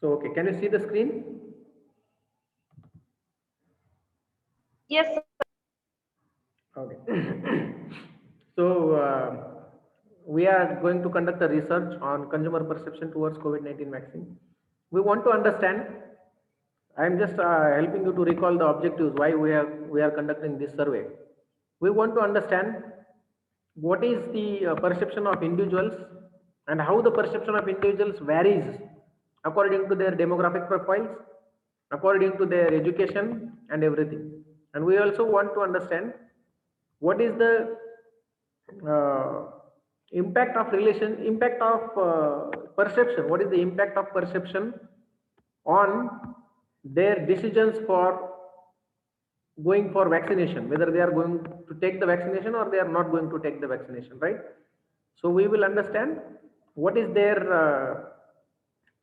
So, okay, can you see the screen? Yes, sir. Okay. So, we are going to conduct a research on consumer perception towards COVID-19 vaccine. We want to understand. I am just helping you to recall the objectives why we are conducting this survey. We want to understand what is the perception of individuals and how the perception of individuals varies according to their demographic profiles, according to their education and everything. And we also want to understand what is the uh, impact of perception, what is the impact of perception on their decisions for going for vaccination, whether they are going to take the vaccination or they are not going to take the vaccination, right? So we will understand what is their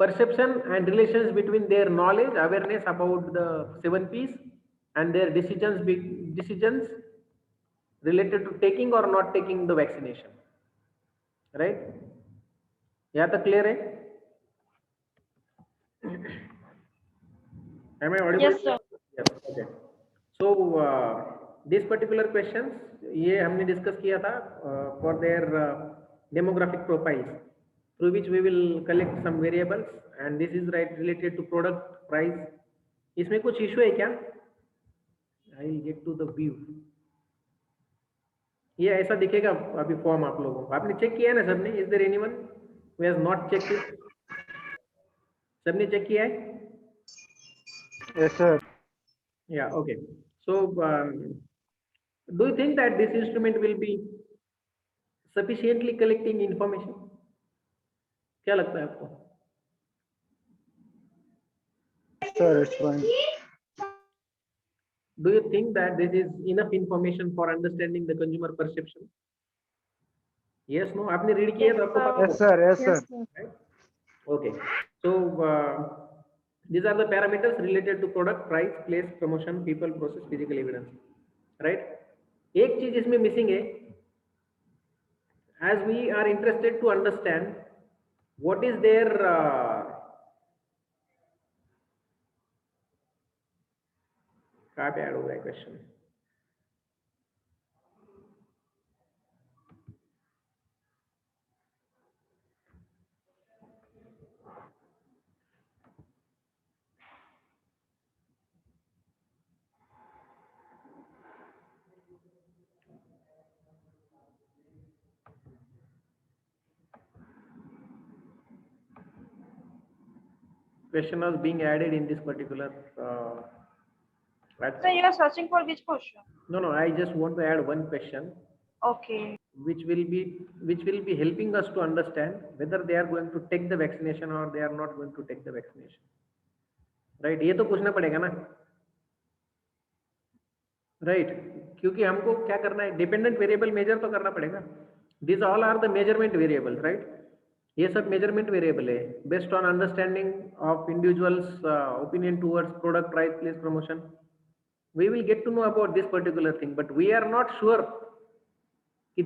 perception and relations between their knowledge, awareness about the 7Ps and their decisions related to taking or not taking the vaccination, right? Yeah, the clear hai? Am I audible? Yes, sir. Yes. Okay. So these particular questions ये हमने discuss किया था for their demographic profiles through which we will collect some variables and this is right related to product price. इसमें कुछ issue है क्या? I will get to the view. ये ऐसा दिखेगा अभी फॉर्म आप लोगों को. आपने चेक किया है ना सबने? Is there anyone who has not checked it? सबने चेक किया है? Yes, sir. Yeah. Okay. So do you think that this instrument will be sufficiently collecting information? क्या लगता है आपको? Sir, it's fine. Do you think that this is enough information for understanding the consumer perception? Yes, no. आपने read किया तो आपको पता Yes, sir. Yes, sir. Yes, sir. right? Okay. So these are the parameters related to product, price, place, promotion, people, process, physical evidence. Right? एक चीज इसमें missing है. As we are interested to understand what is their कहाँ पे add होगा question? Question was being added in this particular So you are searching for which question? no, I just want to add one question Okay. which will be helping us to understand whether they are going to take the vaccination or they are not going to take the vaccination, right? ये तो पूछना पड़ेगा ना, right? क्योंकि हमको क्या करना है, डिपेंडेंट वेरिएबल मेजर तो करना पड़ेगा. These all are the measurement variables, right? ये सब मेजरमेंट वेरिएबल है based on understanding of individuals opinion towards product, price, place, promotion. We will get to know about this particular thing, but we are not sure कि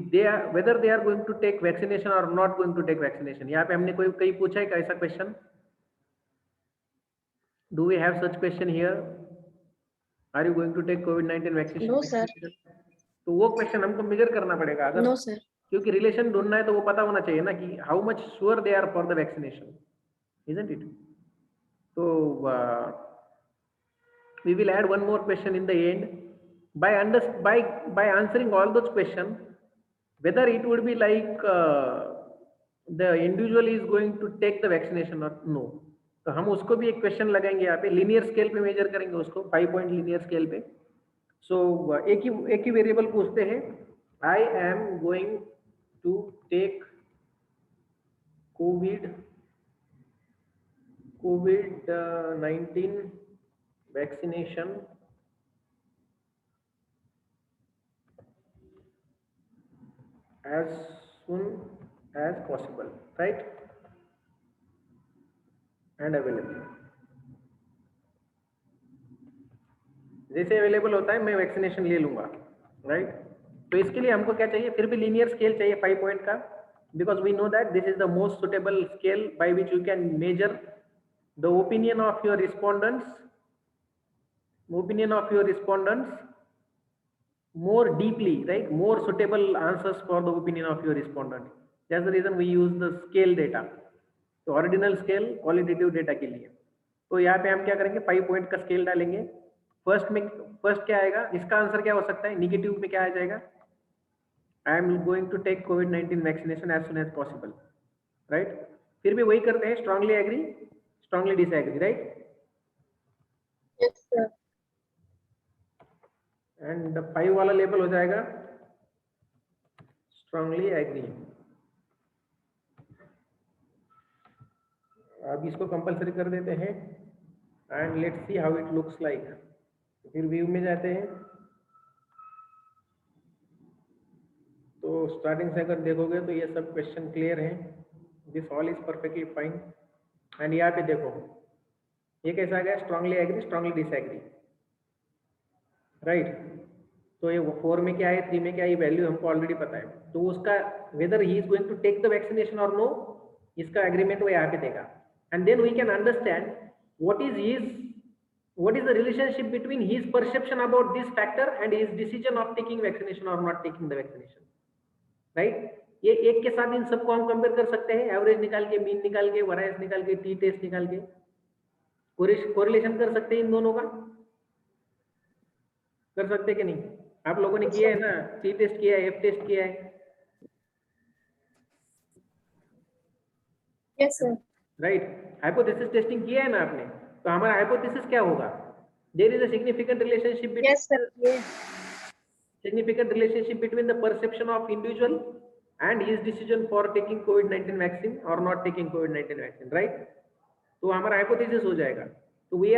whether they are going to take vaccination or not going to take vaccination. यहाँ पे हमने कोई कहीं पूछा है क्या ऐसा question? Do we have such question here? Are you going to take COVID-19 vaccination? No, sir. तो वो क्वेश्चन हमको मेजर करना पड़ेगा. अगर No, sir. क्योंकि रिलेशन ढूंढना है तो वो पता होना चाहिए ना कि how much sure they are for the vaccination, isn't it? So we will add one more question in the end. By answering all those questions, whether it would be like the individual is going to take the vaccination or no, तो हम उसको भी एक question लगाएंगे यहाँ पे, linear scale पे major करेंगे उसको, 5 पॉइंट लीनियर स्केल पे. सो एक ही वेरिएबल पूछते हैं, I am going to take COVID-19 vaccination as soon as possible, right? And available. जैसे अवेलेबल होता है मैं वैक्सीनेशन ले लूंगा, राइट? तो इसके लिए हमको क्या चाहिए? फिर भी लीनियर स्केल चाहिए 5 पॉइंट का, because we know that this is the most suitable scale by which you can measure the opinion of your respondents more deeply, right? More suitable answers for the opinion of your respondent. That's the reason we use the scale data. तो ordinal scale qualitative data के लिए। तो यहाँ पे हम क्या करेंगे, 5 point का स्केल डालेंगे। फर्स्ट क्या आएगा, इसका आंसर क्या हो सकता है, निगेटिव में क्या आ जाएगा, I am going to take कोविड-19 vaccination as soon as possible, right. फिर भी वही करते हैं, strongly agree, strongly disagree, right. Yes, sir. And 5 वाला लेबल हो जाएगा स्ट्रांगली एग्री। अब इसको कंपलसरी कर देते हैं and let's see how it looks like. फिर व्यू में जाते हैं, तो स्टार्टिंग से अगर देखोगे तो ये सब क्वेश्चन क्लियर हैं, this all is perfectly fine. And यहाँ पे देखो ये कैसा आ गया, strongly agree, strongly disagree, right. तो ये 4 में क्या है, 3 में क्या है, वैल्यू हमको ऑलरेडी पता है। तो उसका whether he is going to take the vaccination और नो, इसका एग्रीमेंट वो यहाँ पे देगा। And then we can understand what is the relationship between his perception about this factor and his decision of taking vaccination और not taking the vaccination, right. ये एक के साथ इन सबको हम कंपेयर कर सकते हैं, एवरेज निकाल के, मीन निकाल के, वरायस निकाल के, टी टेस्ट निकाल के कोरिलेशन कर सकते हैं इन दोनों का, कर सकते कि नहीं। आप लोगों ने किया है ना, टी टेस्ट किया है, एफ टेस्ट किया है, Yes, sir. Right. Hypothesis testing किया है ना आपने, तो हमारा हाइपोथेसिस क्या होगा, there is a significant relationship Yes, sir. Yes. significant relationship between the perception of individual and his decision for taking COVID-19 vaccine or not taking COVID-19 vaccine, right? तो हमारा hypothesis हो जाएगा। तो we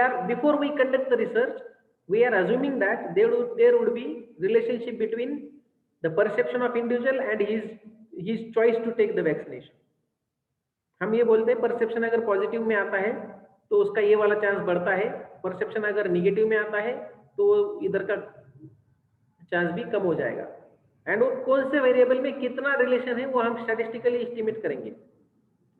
are before we conduct the research, we are assuming that there would be relationship between the perception of individual and his choice to take the vaccination. हम ये बोलते हैं perception अगर पॉजिटिव में आता है तो उसका ये वाला चांस बढ़ता है, परसेप्शन अगर निगेटिव में आता है तो इधर का चांस भी कम हो जाएगा। एंड वो कौन से वेरिएबल में कितना रिलेशन है वो हम स्टैटिस्टिकली एस्टिमेट करेंगे,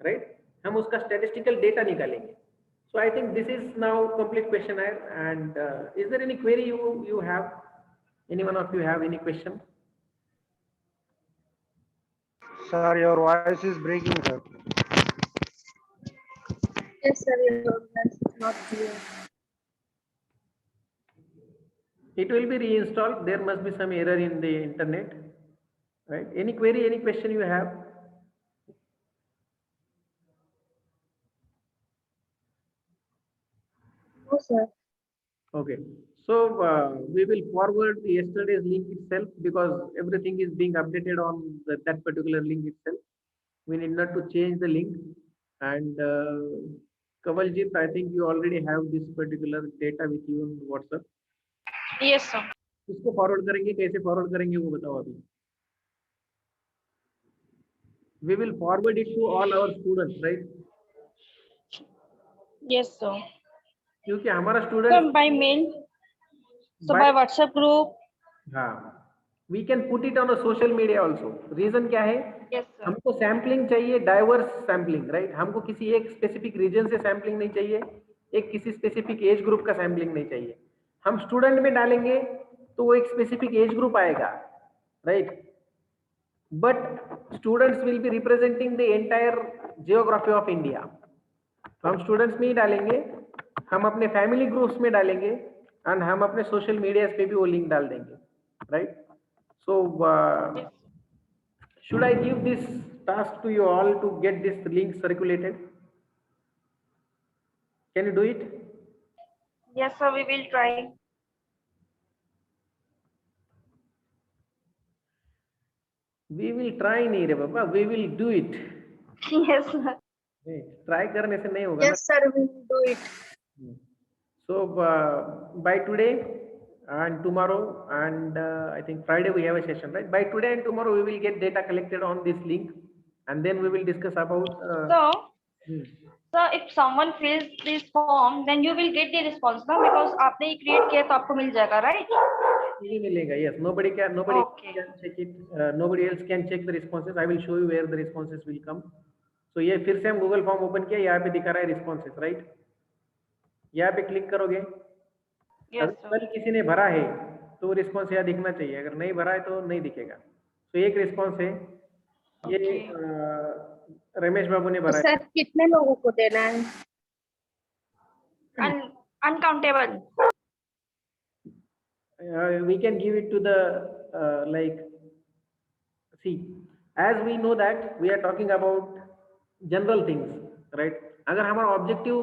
राइट। हम उसका स्टैटिस्टिकल डेटा निकालेंगे। So I think this is now complete question है। And is there any query you have, any one of you have any question? Sir, your voice is breaking, sir. Yes, sir. Your voice is not clear. It will be reinstalled. There must be some error in the internet, right? Any query, any question you have? No, sir. Okay. So we will forward yesterday's link itself because everything is being updated on that particular link itself. We need not to change the link. And Kavaljit, I think you already have this particular data with you on WhatsApp. Yes, sir. इसको forward करेंगे, कैसे forward करेंगे वो बताओ अभी। We will forward it to all our students, right? Yes, sir. क्योंकि हमारा So student by mail, so by WhatsApp group. हाँ, we can put it on a social media also. Reason क्या है, Yes, sir. हमको sampling चाहिए, diverse sampling, right. हमको किसी एक स्पेसिफिक रीजन से सैम्पलिंग नहीं चाहिए, एक किसी स्पेसिफिक एज ग्रुप का सैम्पलिंग नहीं चाहिए। हम स्टूडेंट में डालेंगे तो वो एक स्पेसिफिक एज ग्रुप आएगा, right. But students will be representing the entire geography of India. तो हम स्टूडेंट्स में ही डालेंगे, हम अपने फैमिली ग्रुप्स में डालेंगे एंड हम अपने सोशल मीडिया पे भी वो लिंक डाल देंगे, right. So should I give this task to you all to get this link circulated? Can you do it? Yes, sir. We will try. We will try नहीं रे बाबा, we will do it. Yes, sir. Try करने से नहीं होगा ना। Yes, sir. We will do it. So by today and tomorrow and I think Friday we have a session, right? By today and tomorrow we will get data collected on this link and then we will discuss about So if someone fills this form, then you will get the response now because आपने ही create किया तो आपको मिल जाएगा, right? नहीं मिलेगा, yes. Nobody can Okay. check it. Nobody else can check the responses. I will show you where the responses will come. तो ये फिर से हम गूगल फॉर्म ओपन किया, यहाँ पे दिखा रहा है रिस्पॉन्सेस, राइट? यहाँ पे क्लिक करोगे, यस अगर सर। कल किसी ने भरा है तो रिस्पॉन्स यहाँ दिखना चाहिए, अगर नहीं भरा है तो नहीं दिखेगा। तो एक रिस्पॉन्स है, ये ओके। रमेश बाबू ने तो भरा सर कितने लोगों को देना है? अनकाउंटेबल। है। We can give it to the like, see, as we know that we are talking about general things, right? अगर हमारा ऑब्जेक्टिव,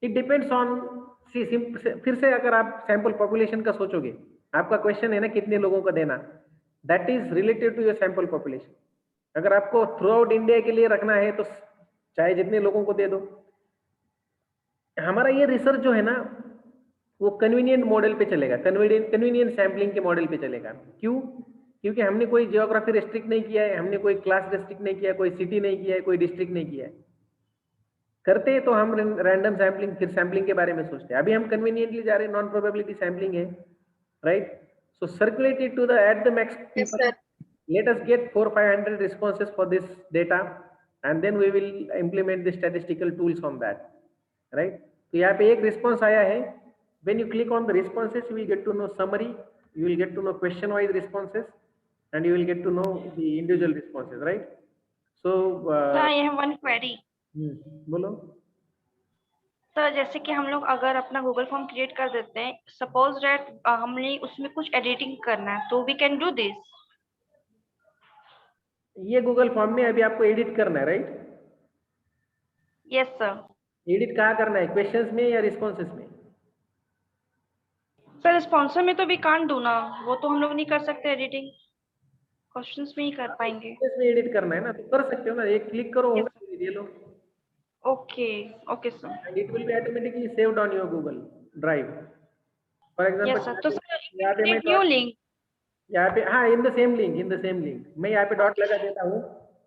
इट डिपेंड्स ऑन, फिर से अगर आप सैंपल पॉपुलेशन का सोचोगे, आपका क्वेश्चन है ना कितने लोगों को देना, that is related to your sample population. अगर आपको थ्रू आउट इंडिया के लिए रखना है तो चाहे जितने लोगों को दे दो। हमारा ये रिसर्च जो है ना वो कन्वीनियंट मॉडल पे चलेगा, कन्वीनियंट सैम्पलिंग के मॉडल पे चलेगा। क्यों? क्योंकि हमने कोई जियोग्राफी रेस्ट्रिक्ट नहीं किया है, हमने कोई क्लास रेस्ट्रिक्ट नहीं किया है, कोई सिटी नहीं किया है, कोई डिस्ट्रिक्ट नहीं किया है। करते तो हम रैंडम सैम्पलिंग, फिर सैम्पलिंग के बारे में सोचते हैं। अभी हम कन्वीनियंटली जा रहे हैं, नॉन प्रोबेबिलिटी सैम्पलिंग है, right? So circulate it to the at the max Yes, people, sir. let us get 400-500 responses for this data and then we will implement the statistical tools on that, right? तो यहाँ पे एक response आया है, when you click on the responses you will get to know summary, you will get to know question wise responses and you will get to know the individual responses, right? So sir I have one query. बोलो। Sir जैसे कि हम लोग अगर अपना Google form create कर देते हैं, सपोज दैट हमने उसमें कुछ एडिटिंग करना है, तो वी कैन डू दिस। ये गूगल फॉर्म में अभी आपको एडिट करना है, राइट? Yes sir. एडिट कहाँ करना है, क्वेश्चंस में या रिस्पॉन्सेस में? सर स्पॉन्सर में तो वी कांट डू ना, वो तो हम लोग नहीं कर सकते एडिटिंग, क्वेश्चंस में ही कर पाएंगे। इसमें एडिट करना है ना, तो कर सकते हो ना, एक क्लिक करो, Yes, होगा, ये लो, okay okay sir. and it will be automatically saved on your Google Drive. For example, yes sir. तो सर यहाँ पे मैं न्यू लिंक। यहाँ पे, हाँ, इन द सेम लिंक मैं यहाँ पे डॉट लगा देता हूँ,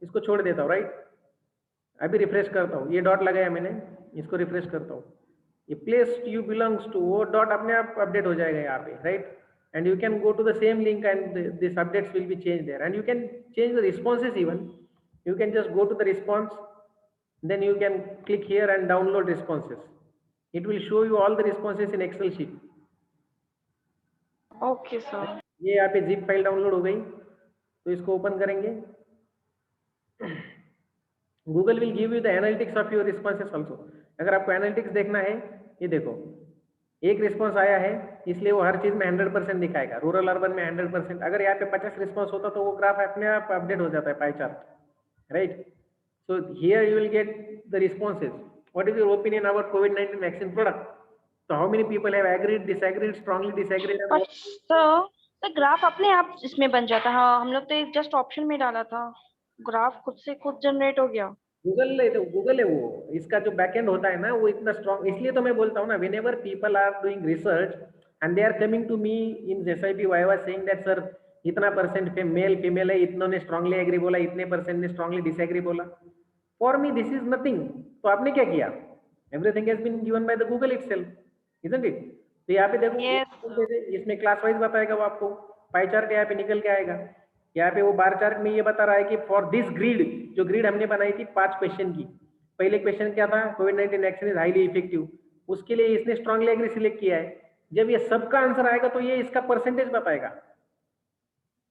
इसको छोड़ देता हूँ, राइट? अभी रिफ्रेश करता हूँ, ये डॉट लगाया मैंने, इसको रिफ्रेश करता हूँ, ये प्लेस यू बिलोंग्स टू, वो डॉट अपने आप अपडेट हो जाएगा यहाँ पे, right? And you can go to the same link and this updates will be change there and you can change the responses even, you can just go to the response, then you can click here and download responses. It will show you all the responses in Excel sheet. Okay sir. ये यहाँ पे zip file download हो गई, तो इसको open करेंगे। Google will give you the analytics of your responses also. अगर आपको एनालिटिक्स देखना है, ये देखो, एक रिस्पॉन्स आया है इसलिए वो हर चीज में 100% दिखाएगा, रूरल अर्बन में 100%। अगर यहाँ पे 50 रिस्पॉन्स होता तो वो ग्राफ अपने आप अपडेट हो जाता है, pie chart, right? So here you will get the responses. What is your opinion about COVID-19 vaccine product? So how many people have agreed, disagreed, strongly disagreed? And sir graph अपने आप इसमें बन जाता है। हाँ, हम लोग तो जस्ट ऑप्शन में डाला था, ग्राफ खुद से खुद जनरेट हो गया। गूगल है वो, इसका जो बैकएंड होता है ना वो इतना स्ट्रॉन्ग, इसलिए तो मैं बोलता हूँ ना, whenever people are doing research and they are coming to me in SIP Viva saying that sir इतना परसेंट मेल फीमेल है, इतनों ने स्ट्रांगली एग्री बोला, इतने परसेंट ने स्ट्रांगली डिसएग्री बोला, for me this is nothing. तो आपने क्या किया? Everything has been given by the Google itself, isn't it? तो यहाँ पे देखो, Yes. इसमें क्लास वाइज बताएगा वो आपको, पाई चार्ट यहाँ पे निकल के आएगा। यहाँ पे वो बार चार्ट में ये बता रहा है कि फॉर दिस ग्रिड, जो ग्रिड हमने बनाई थी 5 क्वेश्चन की, पहले क्वेश्चन क्या था, कोविड-19 वैक्सीन इज हाईली इफेक्टिव, उसके लिए इसने स्ट्रांगली एग्री सिलेक्ट किया है। जब ये सबका आंसर आएगा तो ये इसका परसेंटेज बताएगा,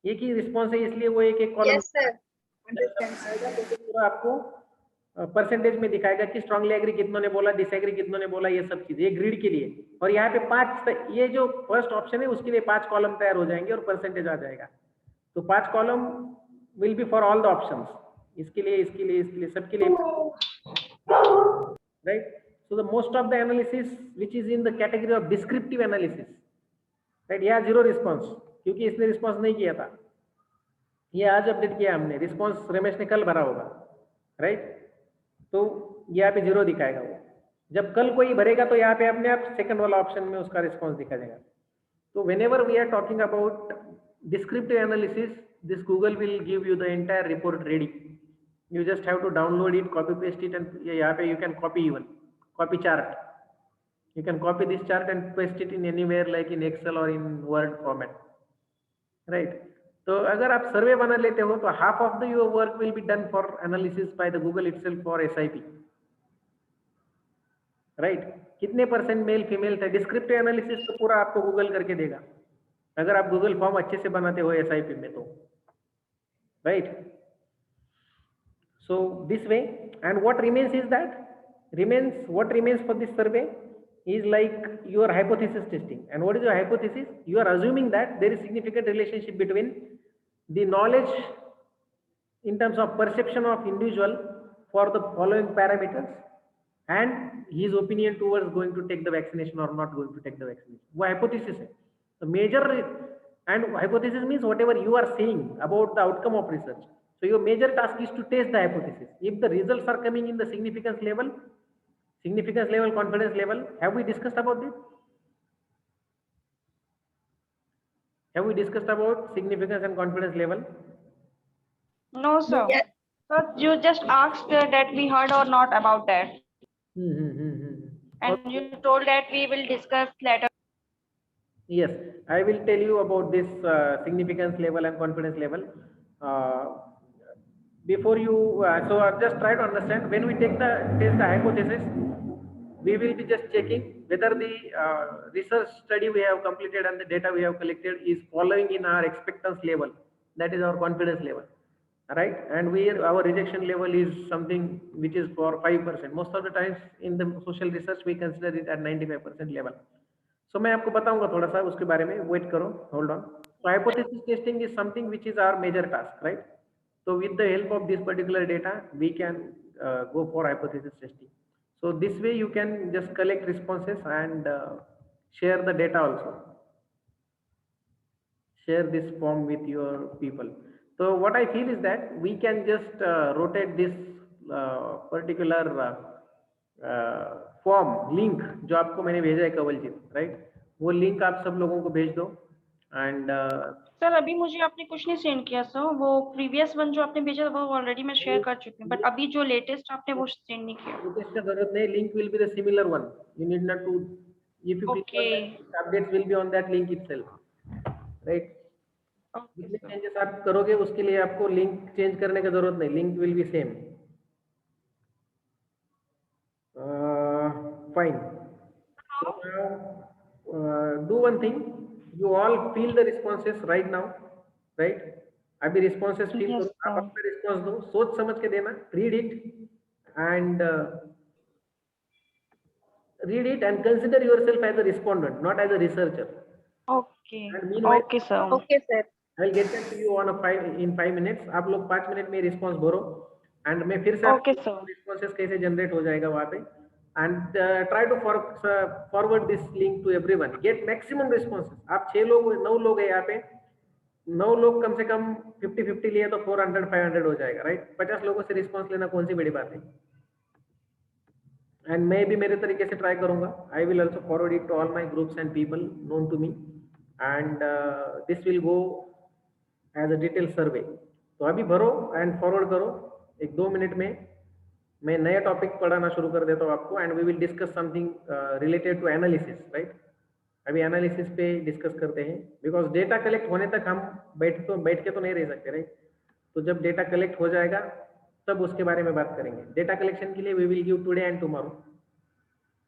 एक ही रिस्पॉन्स है इसलिए वो एक column Yes, sir. Understand, sir. पूरा आपको परसेंटेज में दिखाएगा कि स्ट्रांगली एग्री कितनों ने बोला, डिसएग्री कितनों ने बोला, ये सब चीज, ये ग्रिड के लिए। और यहाँ पे 5, ये जो फर्स्ट ऑप्शन है उसके लिए 5 कॉलम तैयार हो जाएंगे और परसेंटेज आ जाएगा। तो 5 column will be for all the options, इसके लिए सबके लिए, right? So the most of the analysis which is in the category of descriptive analysis, right? यहाँ 0 रिस्पॉन्स, क्योंकि इसने रिस्पॉन्स नहीं किया था, ये आज अपडेट किया हमने, रिस्पॉन्स रमेश ने कल भरा होगा, राइट? तो यहाँ पे 0 दिखाएगा वो। जब कल कोई भरेगा तो यहाँ पे अपने आप सेकंड वाला ऑप्शन में उसका रिस्पॉन्स दिखा देगा। तो whenever we are talking about descriptive analysis, this Google will give you the entire report ready. You just have to download it, copy paste it, and यहाँ पे you can copy chart. You can copy this chart and paste it in anywhere like in Excel or in Word format, right? तो अगर आप सर्वे बना लेते हो तो half of the your work will be done for analysis bye the Google itself for SIP, right? कितने percent male female थे, descriptive analysis तो पूरा आपको गूगल करके देगा अगर आप गूगल फॉर्म अच्छे से बनाते हो SIP में तो, right? So this way, and what remains is that what remains for this survey is like your hypothesis testing. And what is your hypothesis? You are assuming that there is significant relationship between the knowledge in terms of perception of individual for the following parameters and his opinion towards going to take the vaccination or not going to take the vaccination. वो hypothesis है. The major, and hypothesis means whatever you are saying about the outcome of research. So your major task is to test the hypothesis. If the results are coming in the significance level, confidence level, have we discussed about this? Have we discussed about significance and confidence level? No, sir. Yes. So you just asked that we heard or not about that, and you told that we will discuss later. Yes, I will tell you about this significance level and confidence level. Before you, so just try to understand, when we test the hypothesis, we will be just checking whether the research study we have completed and the data we have collected is following in our expectance level. That is our confidence level, right? And our rejection level is something which is for 5%. Most of the times in the social research we consider it at 95% level. So मैं आपको बताऊंगा थोड़ा सा उसके बारे में, wait करो, hold on. So hypothesis testing is something which is our major task, right? So with the help of this particular data, we can go for hypothesis testing. So this way you can just collect responses and share the data also. Share this form with your people. So what I feel is that we can just rotate this particular form link जो आपको मैंने भेजा है Kawaljeet, right? वो link आप सब लोगों को भेज दो. एंड सर अभी मुझे आपने कुछ नहीं सेंड किया सर, वो प्रीवियस वन जो आपने भेजा वो ऑलरेडी मैं शेयर कर चुकी हूँ, बट अभी जो लेटेस्ट आपने वो सेंड नहीं किया. इसका जरूरत नहीं, link will be the similar one. You need not to, if you updates will be on that link itself, right? जितने चेंजेस आप करोगे उसके लिए आपको लिंक चेंज करने की जरूरत नहीं, link will B same. Fine. So now do one thing. You all feel the responses right now, right? अभी responses feel करो, आप अपना response दो, सोच समझ के देना, read it and consider yourself as a respondent, not as a researcher. Okay. And meanwhile, Okay, sir. Okay, sir. I'll get back to you in 5 minutes. आप लोग 5 मिनट में response भरो and मैं फिर से Okay, sir. responses कैसे generate हो जाएगा वहाँ पे. And try to forward this link to everyone. Get maximum responses. आप 6 लोग 9 लोग हैं यहाँ पे, 9 लोग कम से कम 50-50 लिए तो 400-500 हो जाएगा, राइट? 50 लोगों से रिस्पॉन्स लेना कौन सी बड़ी बात है. एंड मैं भी मेरे तरीके से ट्राई करूंगा. I will also forward it to all my groups and people known to me and this will go as a detail survey. तो अभी भरो एंड फॉरवर्ड करो. 1-2 मिनट में मैं नया टॉपिक पढ़ाना शुरू कर देता हूँ आपको and we will discuss something related to analysis, right? अभी एनालिसिस पे डिस्कस करते हैं बिकॉज डेटा कलेक्ट होने तक हम बैठ के तो नहीं रह सकते, राइट? तो जब डेटा कलेक्ट हो जाएगा तब उसके बारे में बात करेंगे. डेटा कलेक्शन के लिए we will give today and tomorrow.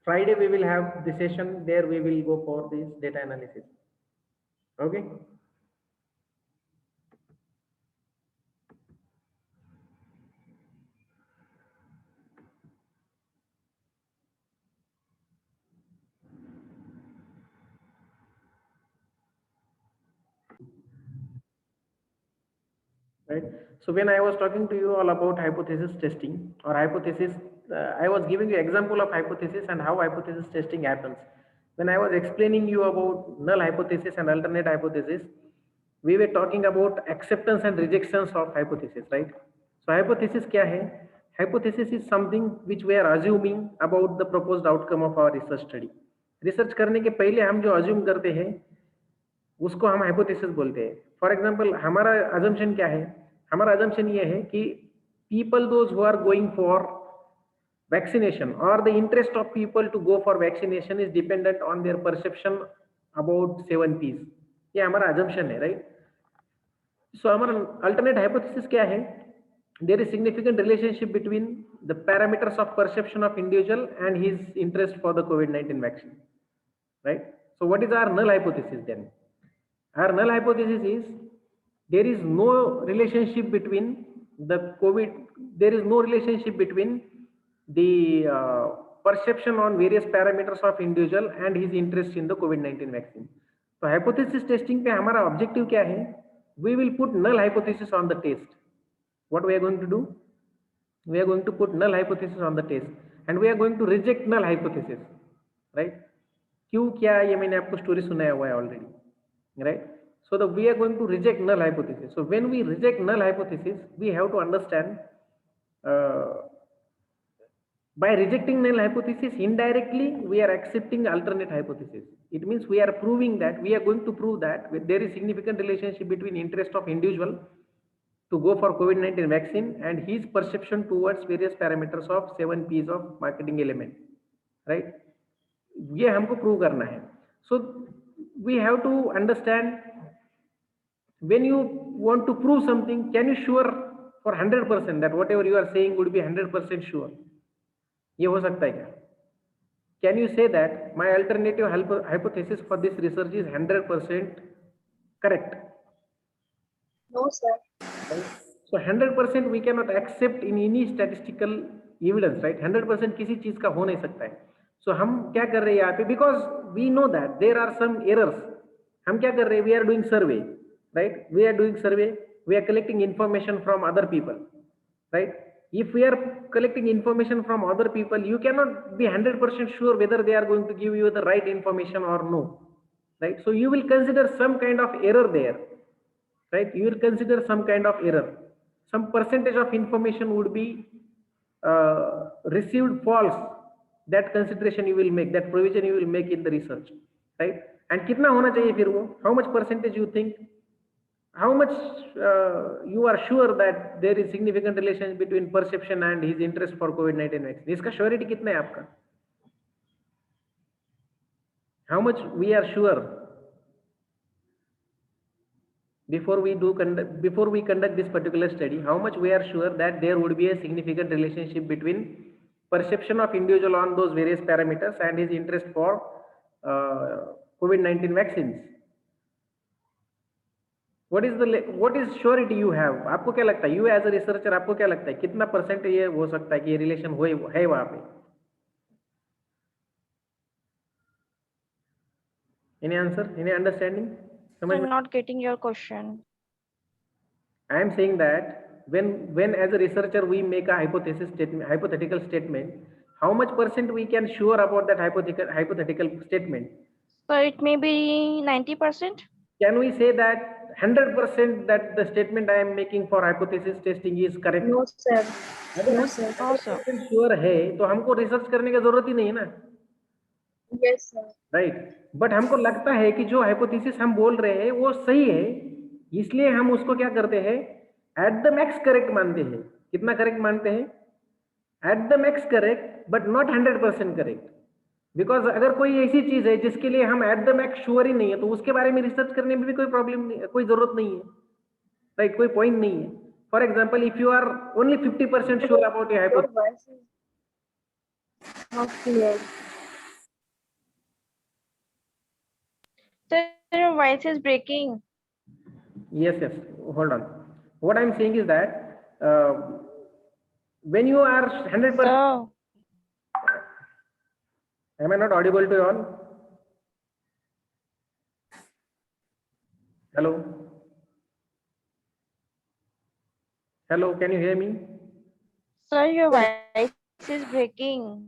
Friday we will have the session, there we will go for this data analysis. Okay? Right. So when I was talking to you all about hypothesis testing or hypothesis, I was giving you example of hypothesis and how hypothesis testing happens. When I was explaining you about null hypothesis and alternate hypothesis, we were talking about acceptance and rejections of hypothesis, right? So hypothesis क्या है? Hypothesis is something which we are assuming about the proposed outcome of our research study. Research करने के पहले हम जो assume करते हैं उसको हम हाइपोथेसिस बोलते हैं. फॉर एग्जांपल हमारा अजम्पशन क्या है? हमारा अजम्पशन ये है कि people those who are going for vaccination और the interest of people to go for vaccination is dependent on their perception about 7 P's. ये हमारा अजम्पशन है, राइट? So हमारा alternate hypothesis क्या है? There is significant relationship between the parameters of perception of individual and his interest for the COVID-19 vaccine, right? So what is our null hypothesis then? Our null hypothesis is there is no relationship between there is no relationship between the perception on various parameters of individual and his interest in the COVID-19 vaccine. So hypothesis testing पे हमारा objective क्या है? We will put null hypothesis on the test. What we are going to do? We are going to put null hypothesis on the test and we are going to reject null hypothesis, right? क्यों क्या ये मैंने आपको story सुनाया हुआ है already, right? So we are going to reject null hypothesis. So when we reject null hypothesis, we have to understand by rejecting null hypothesis, indirectly we are accepting alternate hypothesis. It means we are proving that we are going to prove that there is significant relationship between interest of individual to go for COVID-19 vaccine and his perception towards various parameters of 7 P's of marketing element, right? ये हमको prove करना है. So we have to understand when you want to prove something, can you sure for 100% that whatever you are saying would be 100% sure? ये हो सकता है क्या? Can you say that my alternative hypothesis for this research is 100% correct? No, sir. Right? So 100% we cannot accept in any statistical evidence, right? 100% किसी चीज का हो नहीं सकता है. So हम क्या कर रहे हैं यहाँ पे? Because we know that there are some errors. हम क्या कर रहे हैं? We are doing survey, right? We are doing survey. We are collecting information from other people, right? If we are collecting information from other people, you cannot be 100% sure whether they are going to give you the right information or no, right? So you will consider some kind of error there, right? You will consider some kind of error. Some percentage of information would be received false. That consideration you will make, that provision you will make in the research, right? And कितना होना चाहिए फिर वो? How much percentage you think? How much you are sure that there is significant relation between perception and his interest for COVID-19 vaccine? इसका surety कितना है आपका? How much we are sure before we conduct this particular study? How much we are sure that there would be a significant relationship between perception of individual on those various parameters and his interest for COVID-19 vaccines? What is surety you have? आपको क्या लगता है? You as a researcher आपको क्या लगता है? कितना percent ये हो सकता है कि ये रिलेशन है वहां पे? Any answer? Any understanding? I'm not getting your question. I am saying that when as a researcher we make a hypothetical statement, how much percent we can sure about that hypothetical statement? So it may be 90%. Can we say that 100% that the statement I am making for hypothesis testing is correct? No, sir. अगर No, हम sir. 100% sure है तो हमको research करने की जरूरत ही नहीं है ना, Yes, sir. राइट? बट हमको लगता है कि जो हाइपोथेसिस हम बोल रहे हैं वो सही है, इसलिए हम उसको क्या करते हैं? एट द मैक्स करेक्ट मानते हैं. कितना करेक्ट मानते हैं? Eight the max correct but not 100% correct. Because अगर कोई ऐसी चीज है जिसके लिए हम एट द मैक्स श्योर ही नहीं है तो उसके बारे में रिसर्च करने में भी कोई प्रॉब्लम नहीं, कोई जरूरत नहीं है, राइट? कोई पॉइंट नहीं है. For example, if you are only 50% sure about your Your hypothesis, voice is not clear. Sir, your voice is breaking. yes, hold on. What I'm saying is that when you are 100%, So, am I not audible to you all? Hello? Hello, can you hear me? sir, your voice is breaking.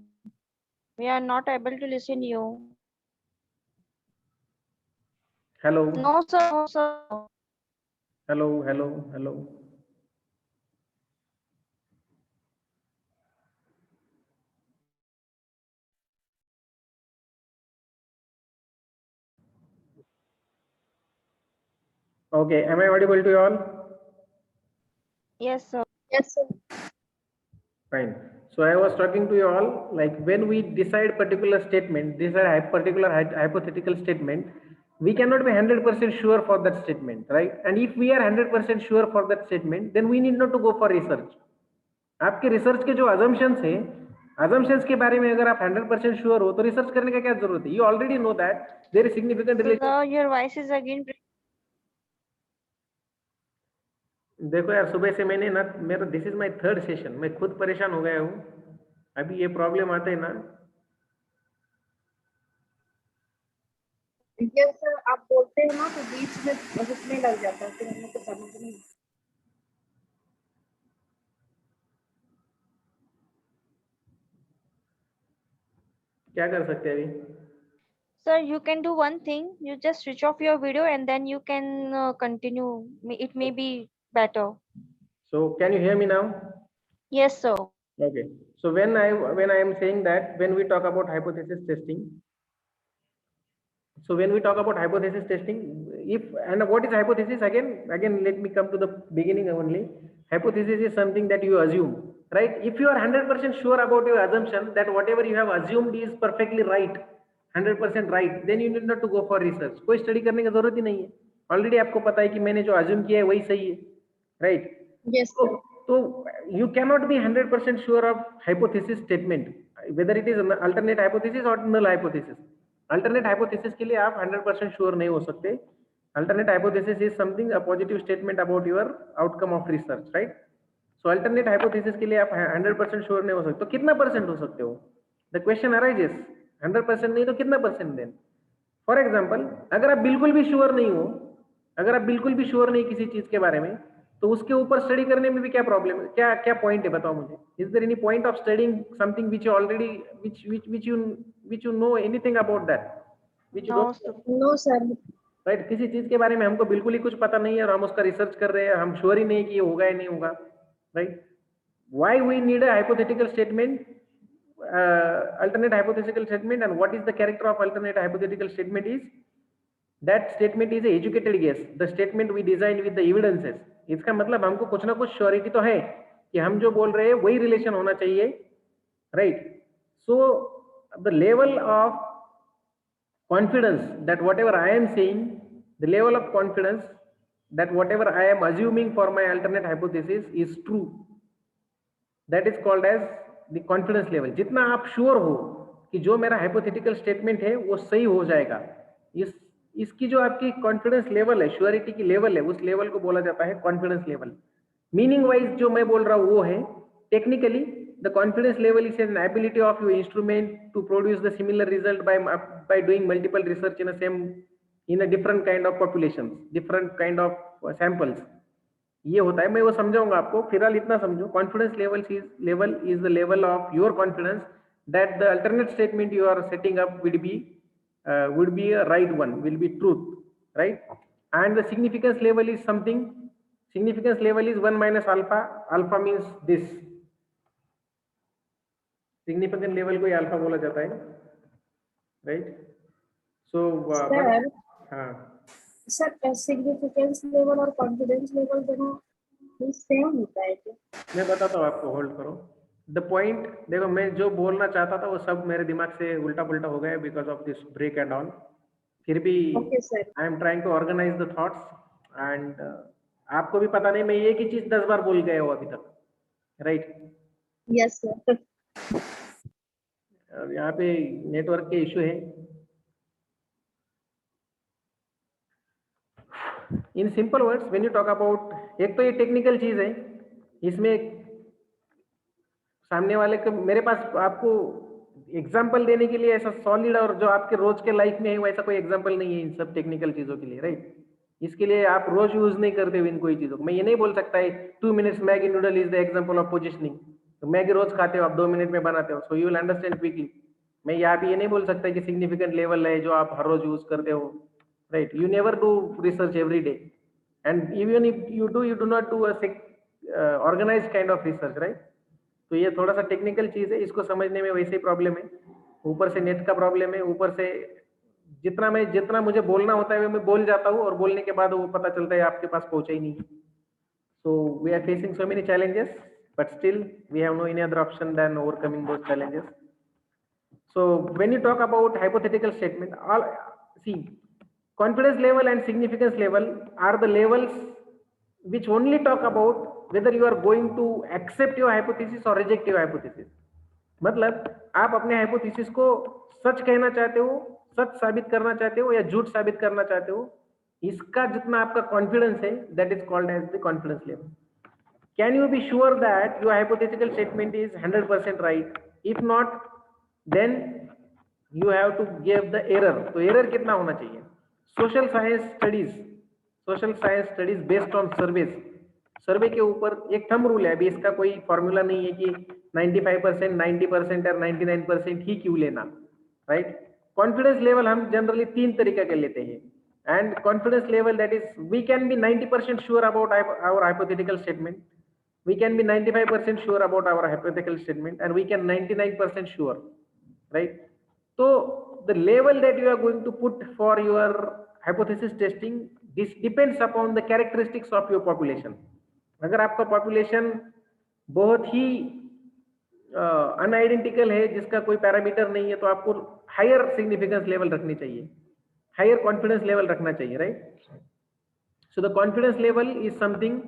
We are not able to listen you. Hello? No, sir. No, sir. Hello? Okay, am I audible to you all? Yes, sir. Yes, sir. Fine. So I was talking to you all, like when we decide particular statement, decide particular hypothetical statement, we cannot be 100% sure for that statement, right? And if we are 100% sure for that statement, then we need not to go for research. आपके research के जो assumptions हैं, assumptions के बारे में अगर आप 100% sure हो तो रिसर्च करने का क्या जरूरत है? You already know that there is significant relation. Sir, your voice is again. देखो यार, सुबह से मैंने ना, मेरा this is my third session, मैं खुद परेशान हो गया हूँ। अभी ये प्रॉब्लम आते हैं ना, यस सर, आप बोलते हैं ना तो बीच में रुकने लग जाता है, फिर हम लोग को समझ नहीं। क्या कर सकते हैं अभी? Sir, you can do one thing. You just switch off your video and then you can continue. It may be better. So can you hear me now? Yes, sir. Okay. So when I am saying that when we talk about hypothesis testing, so when we talk about hypothesis testing, if and what is hypothesis again let me come to the beginning only. Hypothesis is something that you assume, right? If you are 100% sure about your assumption that whatever you have assumed is perfectly right, 100% right, then you need not to go for research. कोई study करने की जरूरत ही नहीं है, already आपको पता है कि मैंने जो assume किया है वही सही है, right? Yes sir. So you cannot be 100% sure of hypothesis statement, whether it is an alternate hypothesis or null hypothesis. Alternate hypothesis के लिए आप 100% sure नहीं हो सकते. Alternate hypothesis is something, a positive statement about your outcome of research, right? So alternate hypothesis के लिए आप 100% sure नहीं हो सकते. तो कितना परसेंट हो सकते हो? The question arises, 100% नहीं तो कितना परसेंट दें? फॉर एग्जाम्पल, अगर आप बिल्कुल भी श्योर नहीं हो, अगर आप बिल्कुल भी श्योर नहीं किसी चीज के बारे में, तो उसके ऊपर स्टडी करने में भी क्या प्रॉब्लम है? क्या क्या पॉइंट है, बताओ मुझे. Is there any point of studying something which you already which you know anything about that, which you No, don't, sir. No sir. Right? किसी चीज के बारे में हमको बिल्कुल ही कुछ पता नहीं है और हम उसका रिसर्च कर रहे हैं, हम श्योर ही नहीं कि ये होगा या नहीं होगा, right? Why we need a hypothetical statement, alternate hypothetical statement, and what is the character of alternate hypothetical statement is that statement is a educated guess, the statement we design with the evidences. इसका मतलब हमको कुछ ना कुछ surety तो है कि हम जो बोल रहे हैं वही रिलेशन होना चाहिए, right? So the level of confidence that whatever I am saying, the level of confidence that whatever I am assuming for my alternate hypothesis is true, that is called as the confidence level. जितना आप sure हो कि जो मेरा hypothetical statement है वो सही हो जाएगा, इसकी जो आपकी कॉन्फिडेंस लेवल है, श्योरिटी की लेवल है, उस लेवल को बोला जाता है कॉन्फिडेंस लेवल. मीनिंग वाइज जो मैं बोल रहा हूँ वो है, technically the confidence level is an ability of your instrument to produce the similar result by doing multiple research in a different kind of populations, different kind of samples. ये होता है, मैं वो समझाऊंगा आपको, फिलहाल इतना समझो. Confidence level is the level of your confidence that the alternate statement you are setting up would be a right one, will be truth, right? And the significance level is something, significance level is 1 minus alpha. Alpha means this, significant level को alpha बोला जाता है, right? So sir, हाँ, sir significance level और confidence level दोनों same होता है क्या? मैं बताता हूँ आपको, होल्ड करो. द पॉइंट देखो, मैं जो बोलना चाहता था वो सब मेरे दिमाग से उल्टा पुल्टा हो गया because of this break and all. फिर भी okay sir. I am trying to organise the thoughts and आपको भी पता नहीं मैं एक ही चीज 10 बार बोल गया हूँ अभी तक, राइट? Yes sir. यहाँ पे नेटवर्क के इशू है. In simple words when you talk about, एक तो ये टेक्निकल चीज है, इसमें सामने वाले को, मेरे पास आपको एग्जाम्पल देने के लिए ऐसा सॉलिड और जो आपके रोज के लाइफ में है वैसा कोई एग्जाम्पल नहीं है इन सब टेक्निकल चीजों के लिए, राइट? इसके लिए आप रोज यूज नहीं करते हो इन कोई चीजों को. मैं ये नहीं बोल सकता है 2 minutes Maggi noodle is the example of positioning. तो मैगी रोज खाते हो आप, 2 मिनट में बनाते हो, so you will understand quickly. मैं यहाँ पे ये नहीं बोल सकता कि सिग्निफिकेंट लेवल है जो आप हर रोज यूज करते हो, right? You never do research every day, and even if you do not do organise kind of research, right? तो ये थोड़ा सा टेक्निकल चीज है, इसको समझने में वैसे ही प्रॉब्लम है, ऊपर से नेट का प्रॉब्लम है, ऊपर से जितना मुझे बोलना होता है मैं बोल जाता हूँ और बोलने के बाद वो पता चलता है आपके पास पहुंचा ही नहीं. So we are facing so many challenges, but still we have no any other option than overcoming those challenges. So when you talk about hypothetical statement, see, Confidence level and significance level are the levels which only talk about whether you are going to accept your hypothesis or reject your hypothesis. मतलब आप अपने hypothesis को सच कहना चाहते हो, सच साबित करना चाहते हो या झूठ साबित करना चाहते हो, इसका जितना आपका कॉन्फिडेंस है, that is called as the confidence level. Can you be sure that your hypothetical statement is 100% right? If not, then you have to give the error. तो error कितना होना चाहिए? Social science studies based on surveys. सर्वे के ऊपर एक thumb rule है, अभी इसका कोई फॉर्मूला नहीं है कि 95%, 90% और 99% ही क्यों लेना, राइट? कॉन्फिडेंस लेवल हम जनरली 3 तरीके के लेते हैं. And confidence level that is we can be 90% sure about our hypothetical statement, we can be 95% sure about our hypothetical statement, and we can 99% sure, right? So the level that you are going to put for your hypothesis testing, this depends upon the characteristics of your population. अगर आपका population बहुत ही अनआइडेंटिकल है, जिसका कोई parameter नहीं है, तो आपको हायर सिग्निफिकेंस लेवल रखनी चाहिए, हायर कॉन्फिडेंस लेवल रखना चाहिए, right? So the confidence level is something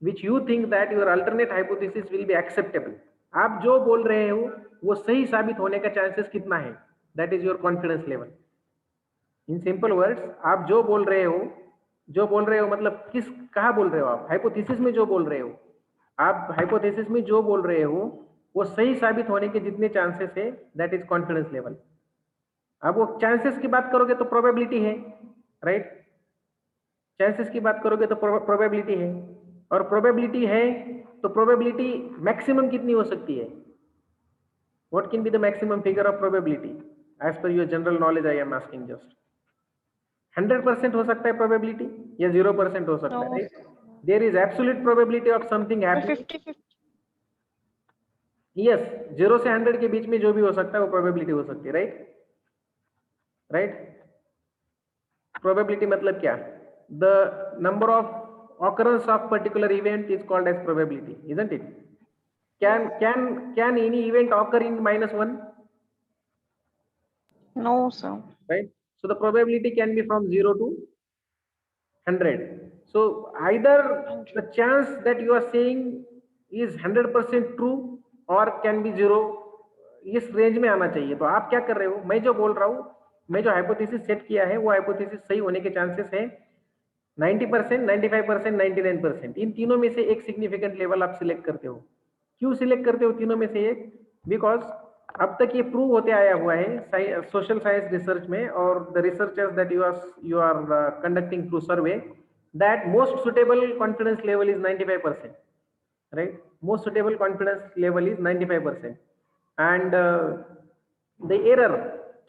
which you think that your alternate hypothesis will be acceptable. आप जो बोल रहे हो वो सही साबित होने का चांसेस कितना है, that is your confidence level. In simple words, आप जो बोल रहे हो मतलब किस कहाँ बोल रहे हो, आप हाइपोथेसिस में जो बोल रहे हो, आप हाइपोथेसिस में जो बोल रहे हो वो सही साबित होने के जितने चांसेस है, that is confidence level. अब वो चांसेस की बात करोगे तो प्रोबेबिलिटी है, राइट? चांसेस की बात करोगे तो प्रोबेबिलिटी है, और प्रोबेबिलिटी है तो प्रोबेबिलिटी मैक्सिमम कितनी हो सकती है? What can be the maximum figure of probability as per your general knowledge? I am asking just. 100% हो सकता है प्रोबेबिलिटी या 0% हो सकता है, right? There is absolute probability of something happening. 50-50. Yes, 0 से 100 के बीच में जो भी हो सकता है वो प्रोबेबिलिटी हो सकती है, राइट? राइट? प्रोबेबिलिटी मतलब क्या? The number of occurrence of particular event is called as probability, isn't it? Can any event occur in -1? No, sir. Right? So the probability can be from 0 to 100. So either the chance that you are saying is 100% true or can be 0. इस range में आना चाहिए. तो आप क्या कर रहे हो? मैं जो बोल रहा हूँ, मैं जो हाइपोथेसिस सेट किया है वो हाइपोथेसिस सही होने के चांसेस है 90%, 95%, 99%. इन तीनों में से एक सिग्निफिकेंट लेवल आप सिलेक्ट करते हो. क्यों सिलेक्ट करते हो तीनों में से एक? बिकॉज अब तक ये प्रूव होते आया हुआ है सोशल साइंस रिसर्च में, और the researchers that you are conducting through survey, that most suitable confidence level is 95%, right? Most suitable confidence level is 95%. And the error,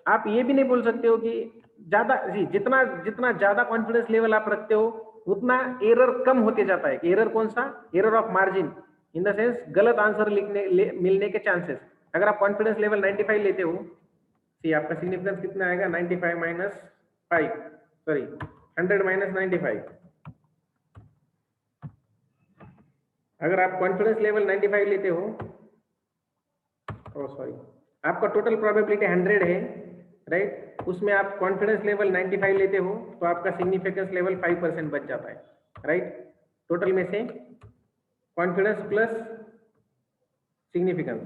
आप ये भी नहीं बोल सकते हो कि ज्यादा जी, जितना ज्यादा कॉन्फिडेंस लेवल आप रखते हो उतना एरर कम होते जाता है. एरर कौन सा? Error of margin, in the sense गलत आंसर मिलने के चांसेस. अगर आप कॉन्फिडेंस लेवल 95 लेते हो, सी आपका सिग्निफिकेंस कितना आएगा? 95 माइनस 5, सॉरी 100 माइनस 95. अगर आप कॉन्फिडेंस लेवल 95 लेते हो, सॉरी, आपका टोटल प्रोबेबिलिटी 100 है, राइट? उसमें आप कॉन्फिडेंस लेवल 95 लेते हो तो आपका सिग्निफिकेंस लेवल 5% बच जाता है, राइट? टोटल में से कॉन्फिडेंस प्लस सिग्निफिकेंस.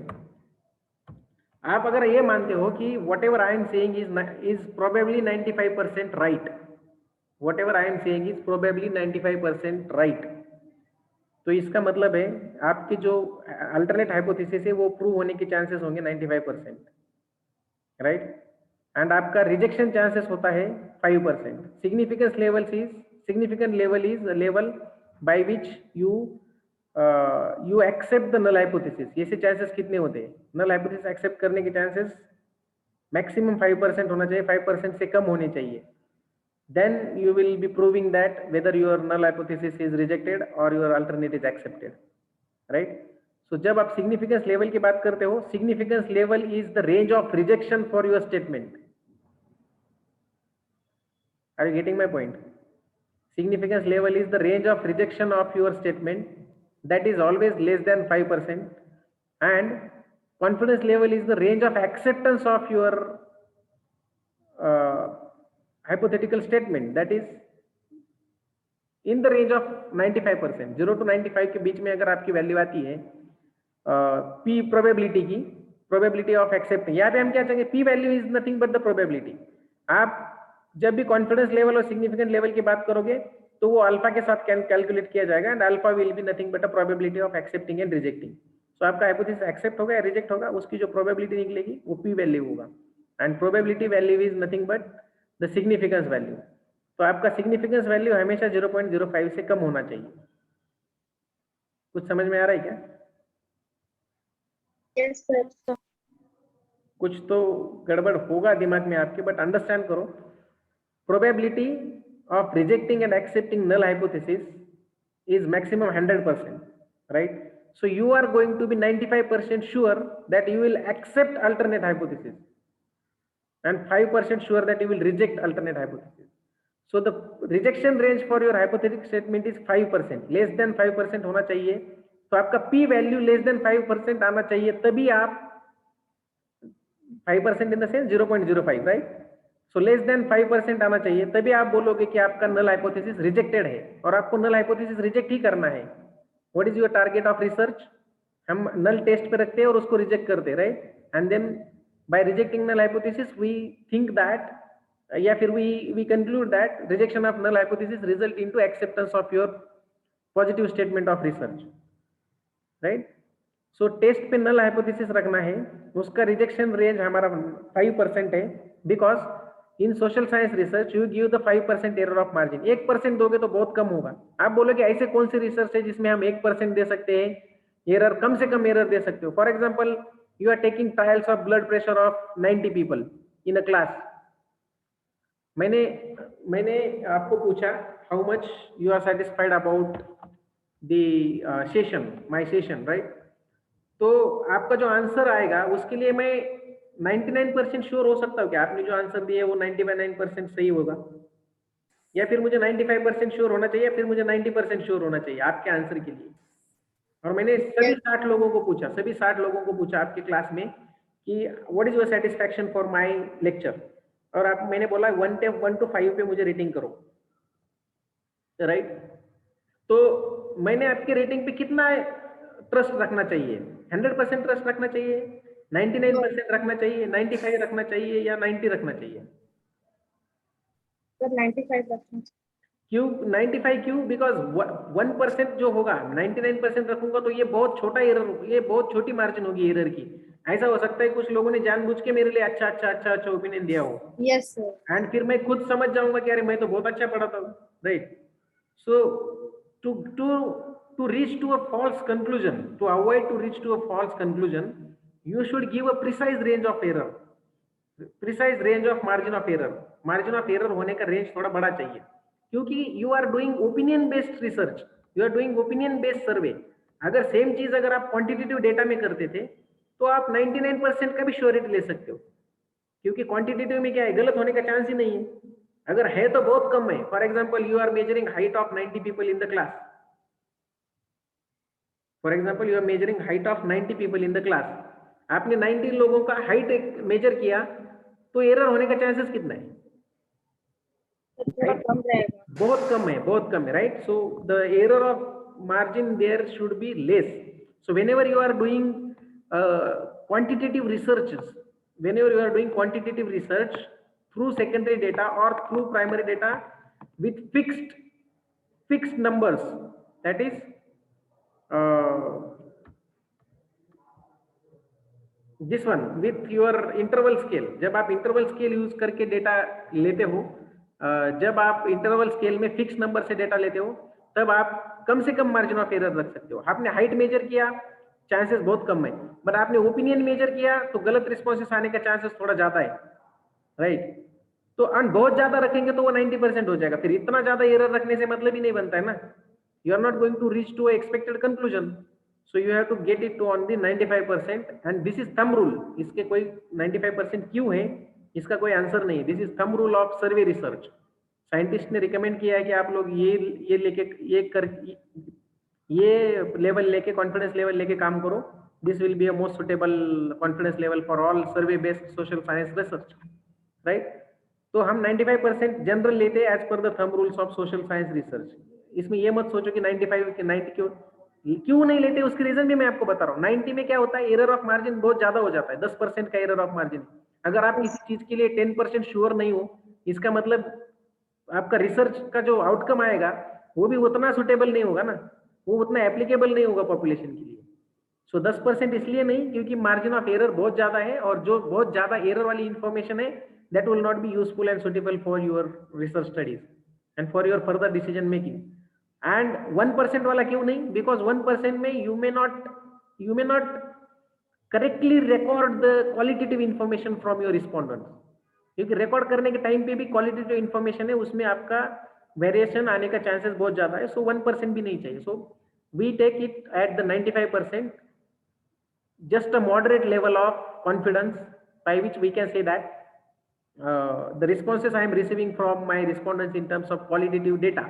आप अगर ये मानते हो कि what ever I am saying is probably 95% right, what ever I am saying is probably 95% right, तो इसका मतलब है आपकी जो अल्टरनेट हाइपोथेसिस है वो प्रूव होने के चांसेस होंगे 95%, राइट? एंड आपका रिजेक्शन चांसेस होता है 5%. Significant level is level by which you accept the null hypothesis. ऐसे चांसेस कितने होते हैं? नल हाइपोथेसिस एक्सेप्ट करने के चांसेस मैक्सिमम 5% होना चाहिए, 5% से कम होने चाहिए. then you will be proving that whether your null hypothesis is rejected or your alternate is accepted, right? So जब आप significance level की बात करते हो, significance level is the range of rejection for your statement. Are you getting my point? Significance level is the range of rejection of your statement, that is always less than 5%, and confidence level is the range of acceptance of your hypothetical statement that is in the range of 95%, 0 to 95 के बीच में अगर आपकी value आती है p probability की, probability of accepting, यहाँ पे हम क्या चाहेंगे, p value is nothing but the probability. आप जब भी कॉन्फिडेंस लेवल और सिग्निफिकेंट लेवल की बात करोगे तो वो अल्फा के साथ कैलकुलेट किया जाएगा and alpha will be nothing but a probability of accepting and rejecting. तो आपका हाइपोथेसिस एक्सेप्ट होगा या रिजेक्ट होगा, उसकी जो प्रोबेबिलिटी निकलेगी वो p वैल्यू होगा and probability value is nothing but the significance value. तो आपका सिग्निफिकेंस वैल्यू हमेशा 0.05 से कम होना चाहिए। कुछ समझ में आ रहा है क्या? Yes, sir. कुछ तो गड़बड़ होगा दिमाग में आपके, बट अंडरस्टैंड करो, probability of rejecting and accepting null hypothesis is maximum 100%, right? So you are going to be 95% sure that you will accept alternate hypothesis and 5% sure that you will reject alternate hypothesis. So the rejection range for your hypothetical statement is 5%, less than 5% होना चाहिए। तो आपका p value less than 5% आना चाहिए, तभी आप 5% in the sense 0.05, right? So less than 5% आना चाहिए, तभी आप बोलोगे कि आपका नल हाइपोथेसिस रिजेक्टेड है, और आपको नल हाइपोथेसिस रिजेक्ट ही करना है। What is your target of research? हम नल टेस्ट पे रखते हैं और उसको रिजेक्ट करते हैं, right? And then by rejecting null hypothesis we think that, या फिर we conclude that rejection of null hypothesis result into acceptance of your positive statement of research, right? So test पे नल हाइपोथेसिस रखना है, उसका rejection range हमारा 5% है, because in social science research you give the 5% error of margin. 1% दोगे तो बहुत कम होगा। आप बोलोगे ऐसे कौन सी रिसर्च है जिसमें हम 1% दे सकते हैं एरर, कम से कम एरर दे सकते हो? For example you are taking trials of blood pressure of 90 people in a class. मैंने आपको पूछा how much you are satisfied about the session, my session, right? तो आपका जो आंसर आएगा उसके लिए मैं 99% श्योर हो सकता हूँ कि आपने जो आंसर दिया है वो 99% सही होगा, या फिर मुझे 95% श्योर होना चाहिए, फिर मुझे 90% श्योर होना चाहिए आपके आंसर के लिए। और मैंने सभी 60 लोगों को पूछा, सभी 60 लोगों को पूछा आपकी क्लास में कि what is your satisfaction for my lecture, और आप मैंने बोला 1 to 5 पे मुझे रेटिंग करो, राइट? तो मैंने आपके रेटिंग पे कितना ट्रस्ट रखना चाहिए? 100% ट्रस्ट रखना चाहिए, 99% रखना चाहिए, 95 रखना चाहिए, या 90 रखना चाहिए? सर 95 रखना चाहिए। क्यों 95? क्यों? बिकॉज 1% जो होगा, 99% रखूंगा तो ये बहुत छोटा एरर, ये बहुत छोटी मार्जिन होगी एरर की। ऐसा हो सकता है कुछ लोगों ने जानबूझ के मेरे लिए अच्छा ओपिनियन दिया हो, यस सर। एंड फिर मैं खुद समझ जाऊंगा कि अरे मैं तो बहुत अच्छा पढ़ाता हूँ, right? So to reach to a false conclusion, to avoid to reach to a false conclusion, you should give a precise range of error, precise range of margin of error। margin of error होने का range थोड़ा बड़ा चाहिए, क्योंकि you are doing opinion based research, you are doing opinion based survey। अगर same चीज अगर आप क्वांटिटेटिव डेटा में करते थे तो आप 99% का भी श्योरिटी ले सकते हो, क्योंकि क्वांटिटेटिव में क्या है, गलत होने का चांस ही नहीं है। अगर है तो बहुत कम है। For example you are measuring height of 90 people in the class, for example you are measuring height of 90 people in the class, आपने 90 लोगों का हाइट मेजर किया, तो एरर होने का चांसेस कितना है? थोड़ा कम रहेगा। बहुत कम है, बहुत कम है, right? So the error of margin there should be less. So whenever you are doing quantitative researches, whenever you are doing quantitative research through secondary data or through primary data with fixed numbers, that is this one with your interval scale, जब आप interval scale use करके data लेते हो, जब आप interval scale में fix number से data लेते हो, तब आप कम से कम मार्जिन ऑफ एरर रख सकते हो। आपने हाइट मेजर किया, चांसेस बहुत कम है, बट आपने ओपिनियन मेजर किया तो गलत रिस्पॉन्सेस आने का चांसेस थोड़ा ज्यादा है, राइट? तो बहुत ज्यादा रखेंगे तो वो 90% हो जाएगा, फिर इतना ज्यादा एरर रखने से मतलब ही नहीं बनता है ना। You are not going to reach to expected conclusion, so you have to get it to on the 95%, and this is thumb rule. इसके कोई 95% क्यों है इसका कोई आंसर नहीं, this is thumb rule of survey research. Scientist ने recommend किया है कि आप लोग ये लेके ये लेवल लेके, कॉन्फिडेंस लेवल लेके काम करो। This will be a most suitable confidence level for all survey based social science research, right? तो हम 95% जनरल लेते हैं as per the thumb rules of social science research. इसमें ये मत सोचो कि 95 के 90 क्यों नहीं लेते, उसकी रीजन भी मैं आपको बता रहा हूँ। 90 में क्या होता है, एरर ऑफ मार्जिन बहुत ज्यादा हो जाता है, 10% का एरर ऑफ मार्जिन। अगर आप किसी चीज के लिए 10% श्योर नहीं हो, इसका मतलब आपका रिसर्च का जो आउटकम आएगा वो भी उतना सुटेबल नहीं होगा ना, वो उतना एप्लीकेबल नहीं होगा पॉपुलेशन के लिए। सो 10% इसलिए नहीं क्योंकि मार्जिन ऑफ एरर बहुत ज्यादा है, और जो बहुत ज्यादा एरर वाली इंफॉर्मेशन है that will not be useful and suitable for your research studies and for your further decision making. And 1% वाला क्यों नहीं, बिकॉज 1% में you may not correctly record the qualitative information from your respondent, क्योंकि record करने के time पे भी qualitative information है उसमें आपका वेरिएशन आने का चांसेस बहुत ज्यादा है। सो 1% भी नहीं चाहिए। So we take it at the 95%, just a moderate level of confidence by which we can say that the responses I am receiving from my respondents in terms of qualitative data,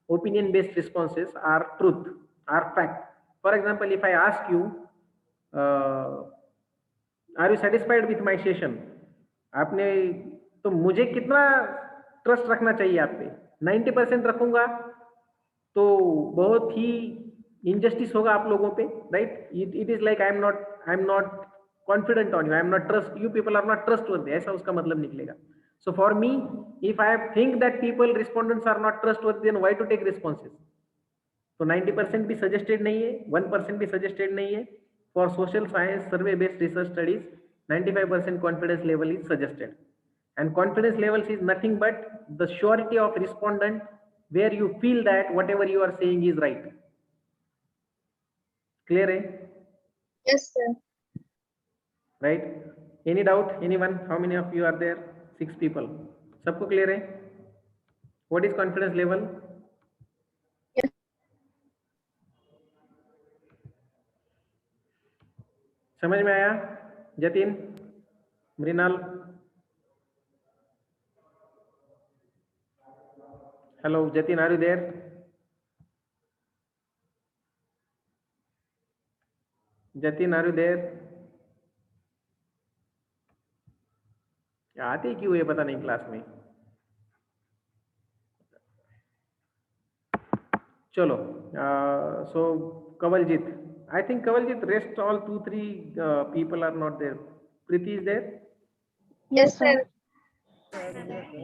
opinion based responses, are truth, are fact. For example, if I ask you, are you satisfied with my session, आपने, तो मुझे कितना trust रखना चाहिए आप पे? 90% रखूंगा तो बहुत ही इनजस्टिस होगा आप लोगों पे, right? It is like I am not confident on you, I am not trust you, people are not trustworthy, ऐसा उसका मतलब निकलेगा। So for me, if I think that people respondents are not trustworthy, then why to take responses? तो 90% भी suggested नहीं है, 1% भी suggested नहीं है। For social science survey based research studies 95% confidence level is suggested, and confidence levels is nothing but the surety of respondent where you feel that whatever you are saying is right. Clear hai? Yes, sir. Right? Any doubt? Anyone? How many of you are there? 6 people. सबको clear है? What is confidence level? Yes. समझ में आया? Jatin, Mrinal, hello Jatin, are you there? Jatin, are you there? आते क्यों है पता नहीं क्लास में। चलो, so Kawaljeet, I think Kawaljeet, rest all 2-3 people are not there. Preeti is there? Yes, sir.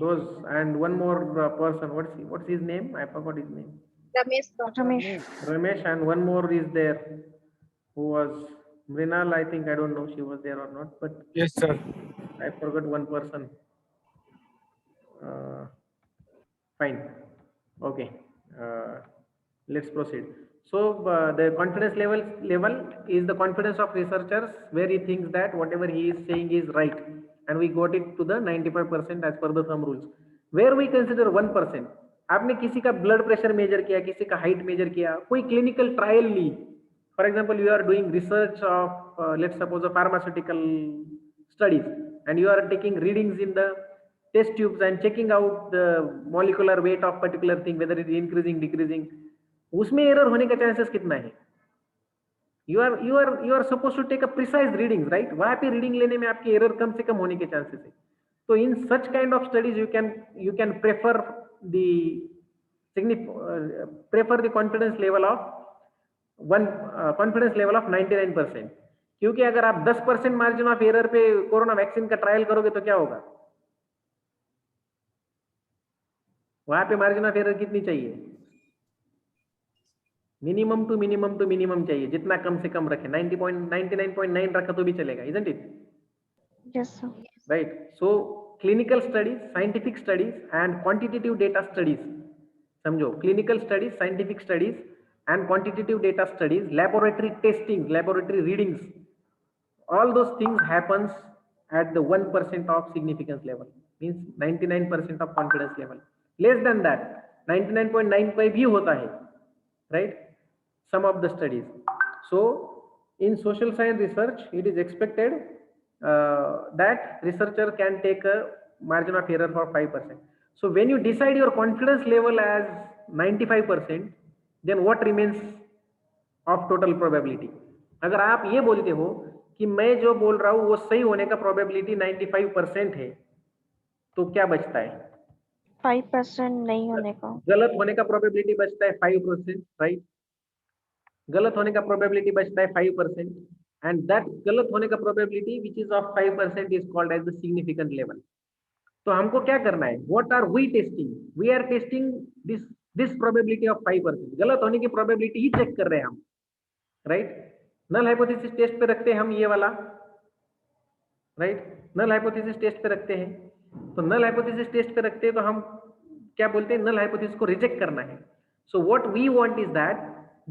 Those, and one more person, what's his name? I forgot his name. Ramesh, sir. Ramesh, and one more is there who was Mrinal. I think, I don't know she was there or not, but Yes, sir. I forgot one person. Fine. Okay. Let's proceed. So the confidence level is the confidence of researchers where he thinks that whatever he is saying is right, and we got it to the 95% as per the thumb rules. Where we consider 1%, आपने किसी का blood pressure measure किया, किसी का height measure किया, कोई clinical trial ली, for example you are doing research of let's suppose a pharmaceutical studies, and you are taking readings in the test tubes and checking out the molecular weight of particular thing, whether it is increasing, decreasing, उसमें error होने का chances कितना है? you are supposed to take a precise readings, right? वहां पे reading लेने में आपके एरर कम से कम होने के चांसेस है। तो इन such kind of studies you can prefer the confidence level of confidence level of 99%, क्योंकि अगर आप 10% मार्जिन ऑफ एरर पे कोरोना वैक्सीन का ट्रायल करोगे तो क्या होगा? वहां पे मार्जिन ऑफ एरर कितनी चाहिए? मिनिमम टू मिनिमम चाहिए, जितना कम से कम रखे। 99.9 रखा तो भी चलेगा, isn't it? Yes, sir. Right. So clinical studies, scientific studies and quantitative data studies, समझो, clinical studies, scientific studies and quantitative data studies, laboratory testing, laboratory readings, all those things happens at the 1% of significance level, means 99% of confidence level. Less than that 99.9 पे भी होता है, right? Some of the studies. So in social science research it is expected that researcher can take a margin of error for 5%. So when you decide your confidence level as 95%, then what remains of total probability? अगर आप ये बोलते हो कि मैं जो बोल रहा हूँ वो सही होने का probability 95% है, तो क्या बचता है? 5% नहीं होने का। गलत होने का प्रोबेबिलिटी बचता है 5%, राइट? गलत होने का प्रोबेबिलिटी बचता है 5%, एंड दैट गलत होने का probability which is of 5% is called as the significant level. तो हमको क्या करना है? What are we testing? We are testing this probability of 5%। गलत होने की प्रोबेबिलिटी ही चेक कर रहे हैं हम, राइट? नल हाइपोथेसिस टेस्ट पे रखते हैं हम ये वाला, राइट? नल हाइपोथेसिस टेस्ट पे रखते हैं। तो नल हाइपोथेसिस टेस्ट पे रखते हैं तो हम क्या बोलते हैं? नल हाइपोथेसिस को रिजेक्ट करना है। So what we want is that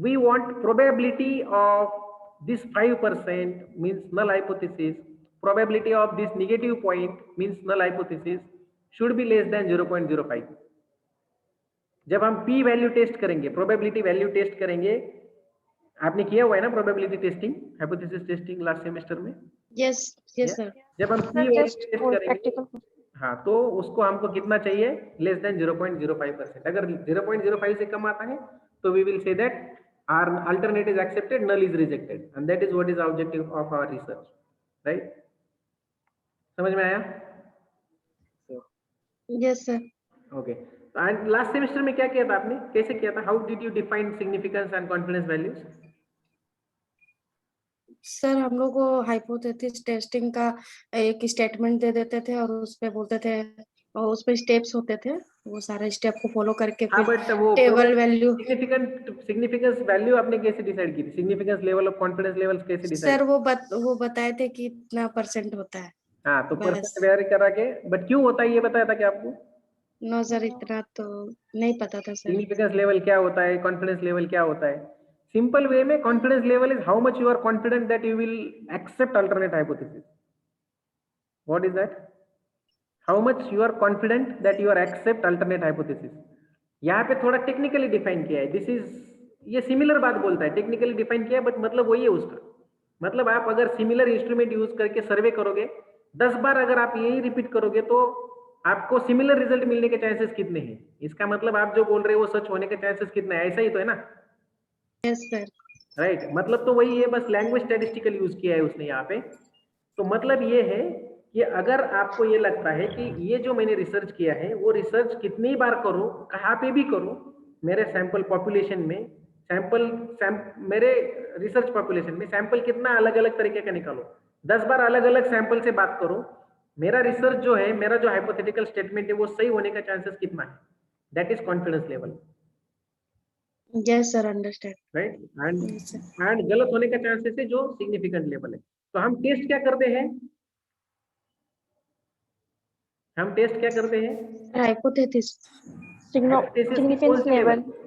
we want probability of this 5% means null hypothesis, probability of this negative point means null hypothesis should be less than 0.05। जब हम p वैल्यू टेस्ट करेंगे, probability value test करेंगे, आपने किया हुआ है ना probability testing, hypothesis testing last semester में? Yes, yes, sir. जब हम p sir value just test वो करेंगे, प्रैक्टिकल। हाँ, तो उसको हमको कितना चाहिए? Less than 0.05%। अगर 0.05 से कम आता है तो we will say that our alternate is accepted, null is rejected, and that is what is objective of our research, right? समझ में आया? Yes, sir. Okay. And last semester में क्या किया था आपने? कैसे किया था? How did you define significance and confidence values? Sir हम लोग को हाइपोथेसिस टेस्टिंग का एक स्टेटमेंट दे देते थे और उस पे बोलते थे, और उस पे स्टेप्स होते थे, वो सारे स्टेप को फॉलो करके हाँ, फिर बट वो टेबल वैल्यू। सिग्निफिकेंस वैल्यू आपने कैसे डिसाइड की थी? Significance level of confidence levels कैसे डिसाइड? सर वो बताए थे कि इतना परसेंट होता है। हाँ, तो बस। परसेंट वेरी करा के, बट क्यों होता है ये बताया था क्या आपको? नो सर, इतना तो नहीं पता था सर। सिग्निफिकेंस लेवल क्या होता है, कॉन्फिडेंस लेवल क्या होता है? सिंपल वे में confidence level is how much you are confident that you will accept alternate hypothesis. What is that? How much you are confident that you are accept alternate hypothesis. यहाँ पे थोड़ा technically define किया है, this is, ये similar बात बोलता है, technically define किया है बट मतलब वही है उसका। मतलब आप अगर सिमिलर इंस्ट्रूमेंट यूज करके सर्वे करोगे, 10 बार अगर आप यही रिपीट करोगे तो आपको सिमिलर रिजल्ट मिलने के चांसेस कितने हैं? इसका मतलब आप जो बोल रहे हो वो सच होने के चांसेस कितने हैं? ऐसा ही तो है ना, यस सर। राइट? मतलब तो वही है, बस लैंग्वेज स्टैटिस्टिकल यूज किया है उसने यहाँ पे। तो मतलब ये है कि अगर आपको ये लगता है कि ये जो मैंने रिसर्च किया है वो रिसर्च कितनी बार करो, कहाँ पे भी करो, मेरे सैंपल पॉपुलेशन में मेरे रिसर्च पॉपुलेशन में सैंपल कितना अलग अलग तरीके का निकालो, 10 बार अलग अलग सैंपल से बात करो, मेरा रिसर्च जो है, मेरा जो हाइपोथेटिकल स्टेटमेंट है वो सही होने का चांसेस कितना है? That is confidence level, yes sir, understand. Right? And yes sir. And गलत होने का चांसेस है जो सिग्निफिकेंट लेवल है। तो हम टेस्ट क्या करते हैं? हम टेस्ट क्या करते हैं? हाइपोथेसिस। हाइपोथेसिस की कौन सिग्निफिकेंस सी level? Level.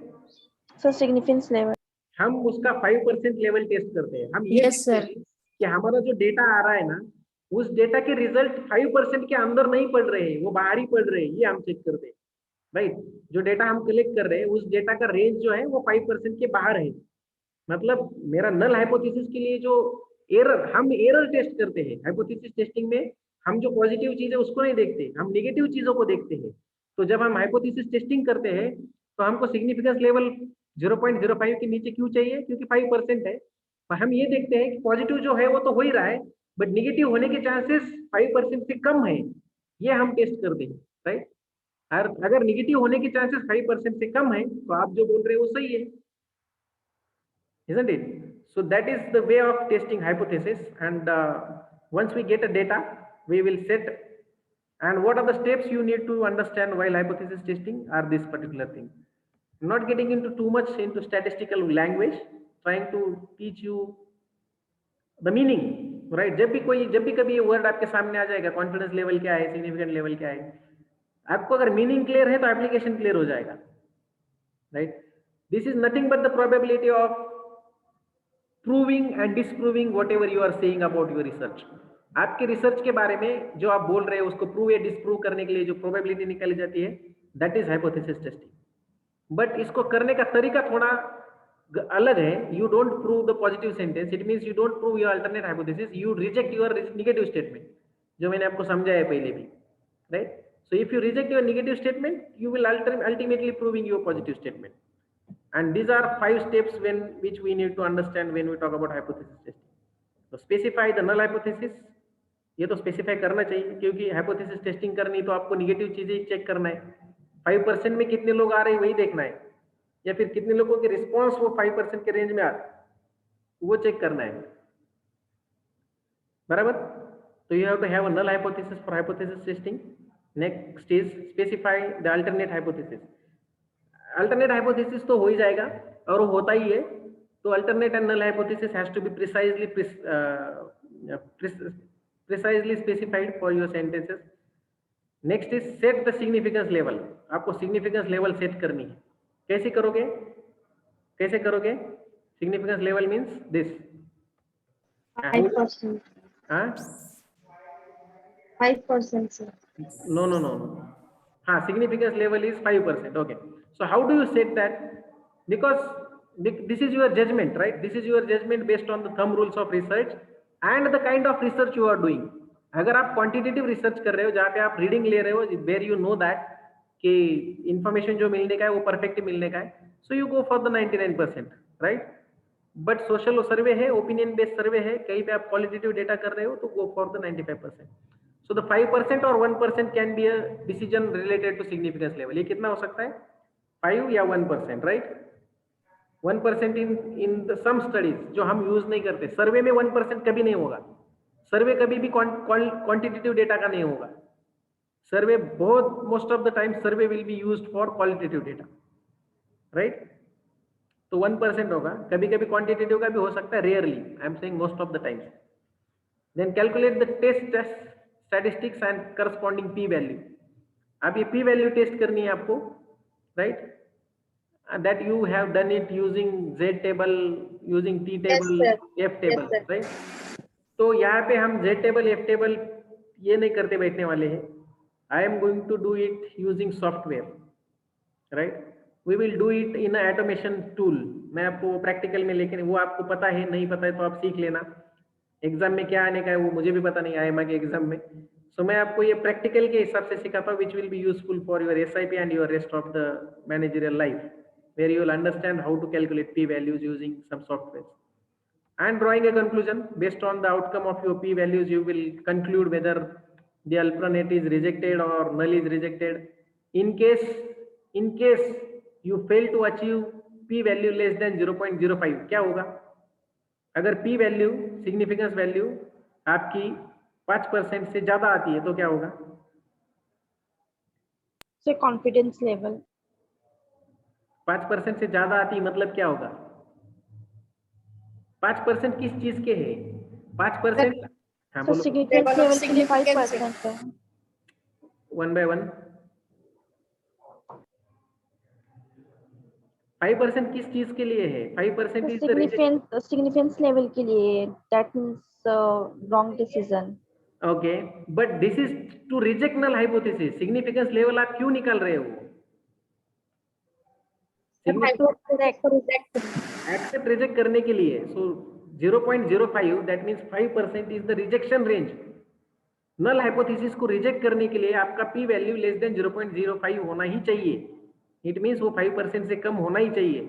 Sir significance level. हम उसका 5% लेवल टेस्ट करते हैं। हम ये यस देखते सर। हैं कि हमारा जो डेटा आ रहा है ना, उस डेटा के रिजल्ट 5% के अंदर नहीं पड़ रहे हैं, वो बाहर ही पड़ रहे हैं, ये हम चेक करते हैं, राइट? जो डेटा हम कलेक्ट कर रहे हैं उस डेटा का रेंज जो है वो 5% के बाहर है। मतलब मेरा नल हाइपोथेसिस के लिए जो एरर, हम एरर टेस्ट करते हैं हाइपोथेसिस टेस्टिंग में। हम जो पॉजिटिव चीज है उसको नहीं देखते, हम नेगेटिव चीजों को देखते हैं। तो जब हम हाइपोथेसिस टेस्टिंग करते हैं तो हमको सिग्निफिकेंस लेवल 0.05 के नीचे क्यों चाहिए? क्योंकि 5% है। और हम ये देखते हैं कि पॉजिटिव जो है वो तो हो ही रहा है, बट निगेटिव होने के चांसेस 5% से कम है, ये हम टेस्ट करते हैं, राइट? और अगर निगेटिव होने के चांसेस 5% से कम है तो आप जो बोल रहे हो वो सही है, isn't it? So that is the way of testing hypothesis, and once we get a data we will set, and what are the steps you need to understand while hypothesis testing are this particular thing. I'm not getting into too much into statistical language, trying to teach you the meaning, right? जब भी कभी ये word आपके सामने आ जाएगा, confidence level क्या है, significant level क्या है, आपको अगर मीनिंग क्लियर है तो एप्लीकेशन क्लियर हो जाएगा, right? This is nothing but the probability of proving and disproving whatever you are saying about your research. आपके रिसर्च के बारे में जो आप बोल रहे हैं उसको प्रूव या डिसप्रूव करने के लिए जो प्रोबेबिलिटी निकाली जाती है, that is hypothesis testing. But इसको करने का तरीका थोड़ा अलग है। You don't prove the positive sentence, it means you don't prove your alternate hypothesis, you reject your negative statement, जो मैंने आपको समझाया पहले भी, right? So if you reject your negative statement you will ultimately proving your positive statement, and these are 5 steps which we need to understand when we talk about hypothesis testing. So specify the null hypothesis, ये तो specify करना चाहिए, क्योंकि hypothesis testing करनी तो आपको negative चीजें ही check करना है। 5% में कितने लोग आ रहे हैं वही देखना है, या फिर कितने लोगों के रिस्पॉन्स वो 5% के रेंज में आ वो चेक करना है, बराबर। तो you have to have a null hypothesis for hypothesis testing. Next is specify the alternate hypothesis. Alternate hypothesis तो हो ही जाएगा और वो होता ही है। तो alternate and null hypothesis has to be precisely specified for your sentences. Next is set the significance level. आपको सिग्निफिकेंस लेवल सेट करनी है। कैसे करोगे, कैसे करोगे? Significance level means this 5%. हाँ 5%, sir. no no no no हाँ significance level is 5%. Okay, so how do you set that? Because this is your judgment, right? This is your judgment based on the thumb rules of research and the kind of research you are doing. अगर आप quantitative research कर रहे हो जहाँ पे आप reading ले रहे हो, वेर यू नो दैट कि इंफॉर्मेशन जो मिलने का है वो परफेक्ट मिलने का है, so you go for the 99%, right. But social survey है, ओपिनियन बेस्ड सर्वे है, कहीं पे आप क्वालिटेटिव डेटा कर रहे हो तो गो for the 95%. So the 5% or 1% can be a decision related to significance level. ये कितना हो सकता है? 5 या 1%, right? 1% in the some studies जो हम यूज नहीं करते। सर्वे में 1% कभी नहीं होगा। सर्वे कभी भी क्वांटिटेटिव डेटा का नहीं होगा। सर्वे बहुत most of the time survey will be used for qualitative data, right. तो 1% होगा। कभी कभी क्वांटिटेटिव का भी हो सकता है, rarely, I am saying most of the times. Then calculate the test statistics and corresponding p value. अब ये पी वैल्यू टेस्ट करनी है आपको, right. That you have done it using Z table, using T table, sir. F table, sir. Right. तो यहाँ पे हम Z table F table ये नहीं करते बैठने वाले हैं। I am going to do it using software, right. We will do it in automation tool. मैं आपको प्रैक्टिकल में, लेकिन वो आपको पता है, नहीं पता है तो आप सीख लेना। एग्जाम में क्या आने का है वो मुझे भी पता नहीं, आईएमए के एग्जाम में। सो मैं आपको ये प्रैक्टिकल के हिसाब से सिखाता हूँ, which will be useful for your SIP and your rest of the managerial life, where you will understand how to calculate P values using some software and drawing a conclusion based on the outcome of your p values. You will conclude whether the alternate is rejected or null is rejected. In case you fail to achieve p value less than 0.05, क्या होगा? अगर p value, significance value आपकी 5% से ज्यादा आती है तो क्या होगा? So confidence level. 5% से ज्यादा आती मतलब क्या होगा? 5% किस चीज के है? 5%, हाँ So बोलो, significance Level of level के लिए significance 5% है। 1 by 1। 5% किस चीज के लिए है? 5% इज द significance level के लिए, that means wrong decision. Okay, but this is to reject null hypothesis. Significance level आप क्यों निकाल रहे हो? एक्सेप्ट रिजेक्ट करने के लिए। So 0.05 that means 5% is the rejection range. Null hypothesis को रिजेक्ट करने के लिए आपका पी वैल्यू लेस देन 0.05 होना ही चाहिए। इट मीन्स वो 5% से कम होना ही चाहिए।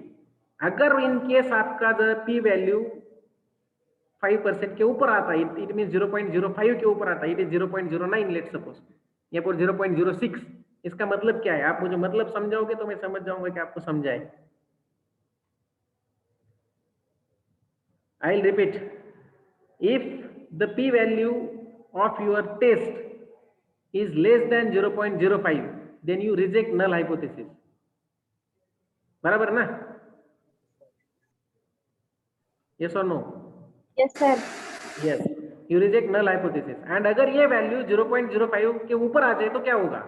अगर इन केस आपका द पी वैल्यू 5% के ऊपर आता है, इट मीन 0.05 के ऊपर आता है, इट इज 0.09 लेट सपोज, या फिर 0.06। इसका मतलब क्या है? आप मुझे मतलब समझाओगे तो मैं समझ जाऊंगा कि आपको समझाए। I will repeat, if the P value of your test is less than 0.05 then you reject null hypothesis, बराबर ना? यस और no? Yes sir. Yes, you reject null hypothesis. And अगर ये वैल्यू 0.05 के ऊपर आ जाए तो क्या होगा?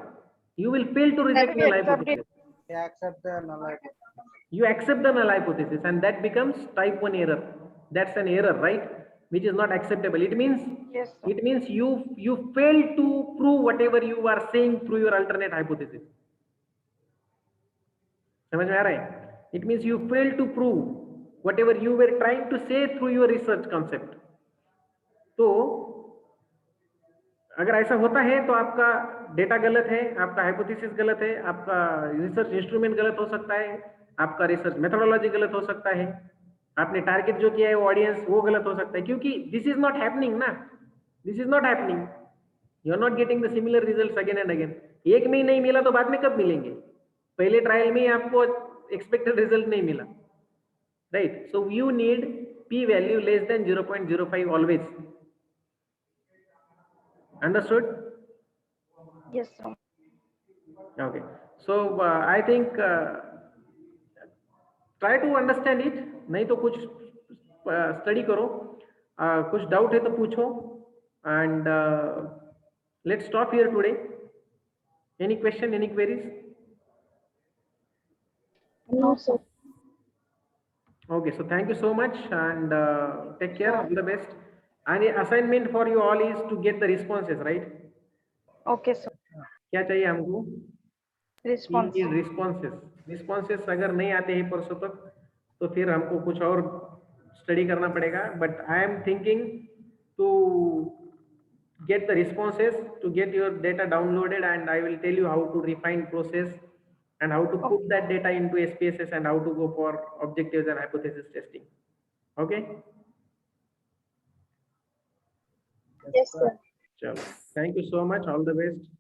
You will fail to reject null hypothesis. They accept the null hypothesis. You accept the null hypothesis and that becomes type 1 error. That's an error, right? Which is not acceptable. It means Yes sir. you fail to prove whatever you are saying through your alternate hypothesis. समझ में आ रहा है? It means you fail to prove whatever you were trying to say through your research concept. तो अगर ऐसा होता है तो आपका डेटा गलत है, आपका हाइपोथेसिस गलत है, आपका रिसर्च इंस्ट्रूमेंट गलत हो सकता है, आपका रिसर्च मेथोडोलॉजी गलत हो सकता है, आपने टारगेट जो किया है वो ऑडियंस वो गलत हो सकता है, क्योंकि दिस इज नॉट हैपनिंग ना। This is not happening. You are not getting the similar results again and again. एक में ही नहीं मिला तो बाद में कब मिलेंगे? पहले ट्रायल में ही आपको एक्सपेक्टेड रिजल्ट नहीं मिला, right? So you need p value less than 0.05 always. Understood? Yes, sir. Okay. So I think try to understand it. नहीं तो कुछ स्टडी करो, कुछ डाउट है तो पूछो, and let's stop here today. Any question, any queries? No, sir. Okay, so thank you so much, and take care. All the best. And the assignment for you all is to get the responses, right? Okay, sir. क्या चाहिए हमको? Response. Responses अगर नहीं आते हैं परसों तक तो फिर हमको कुछ और स्टडी करना पड़ेगा, but I am thinking to get the responses to get your data downloaded, and I will tell you how to refine process and how to put that data into SPSS and how to go for objectives and hypothesis testing. Okay? Yes, sir. Chalo. Thank you so much. All the best.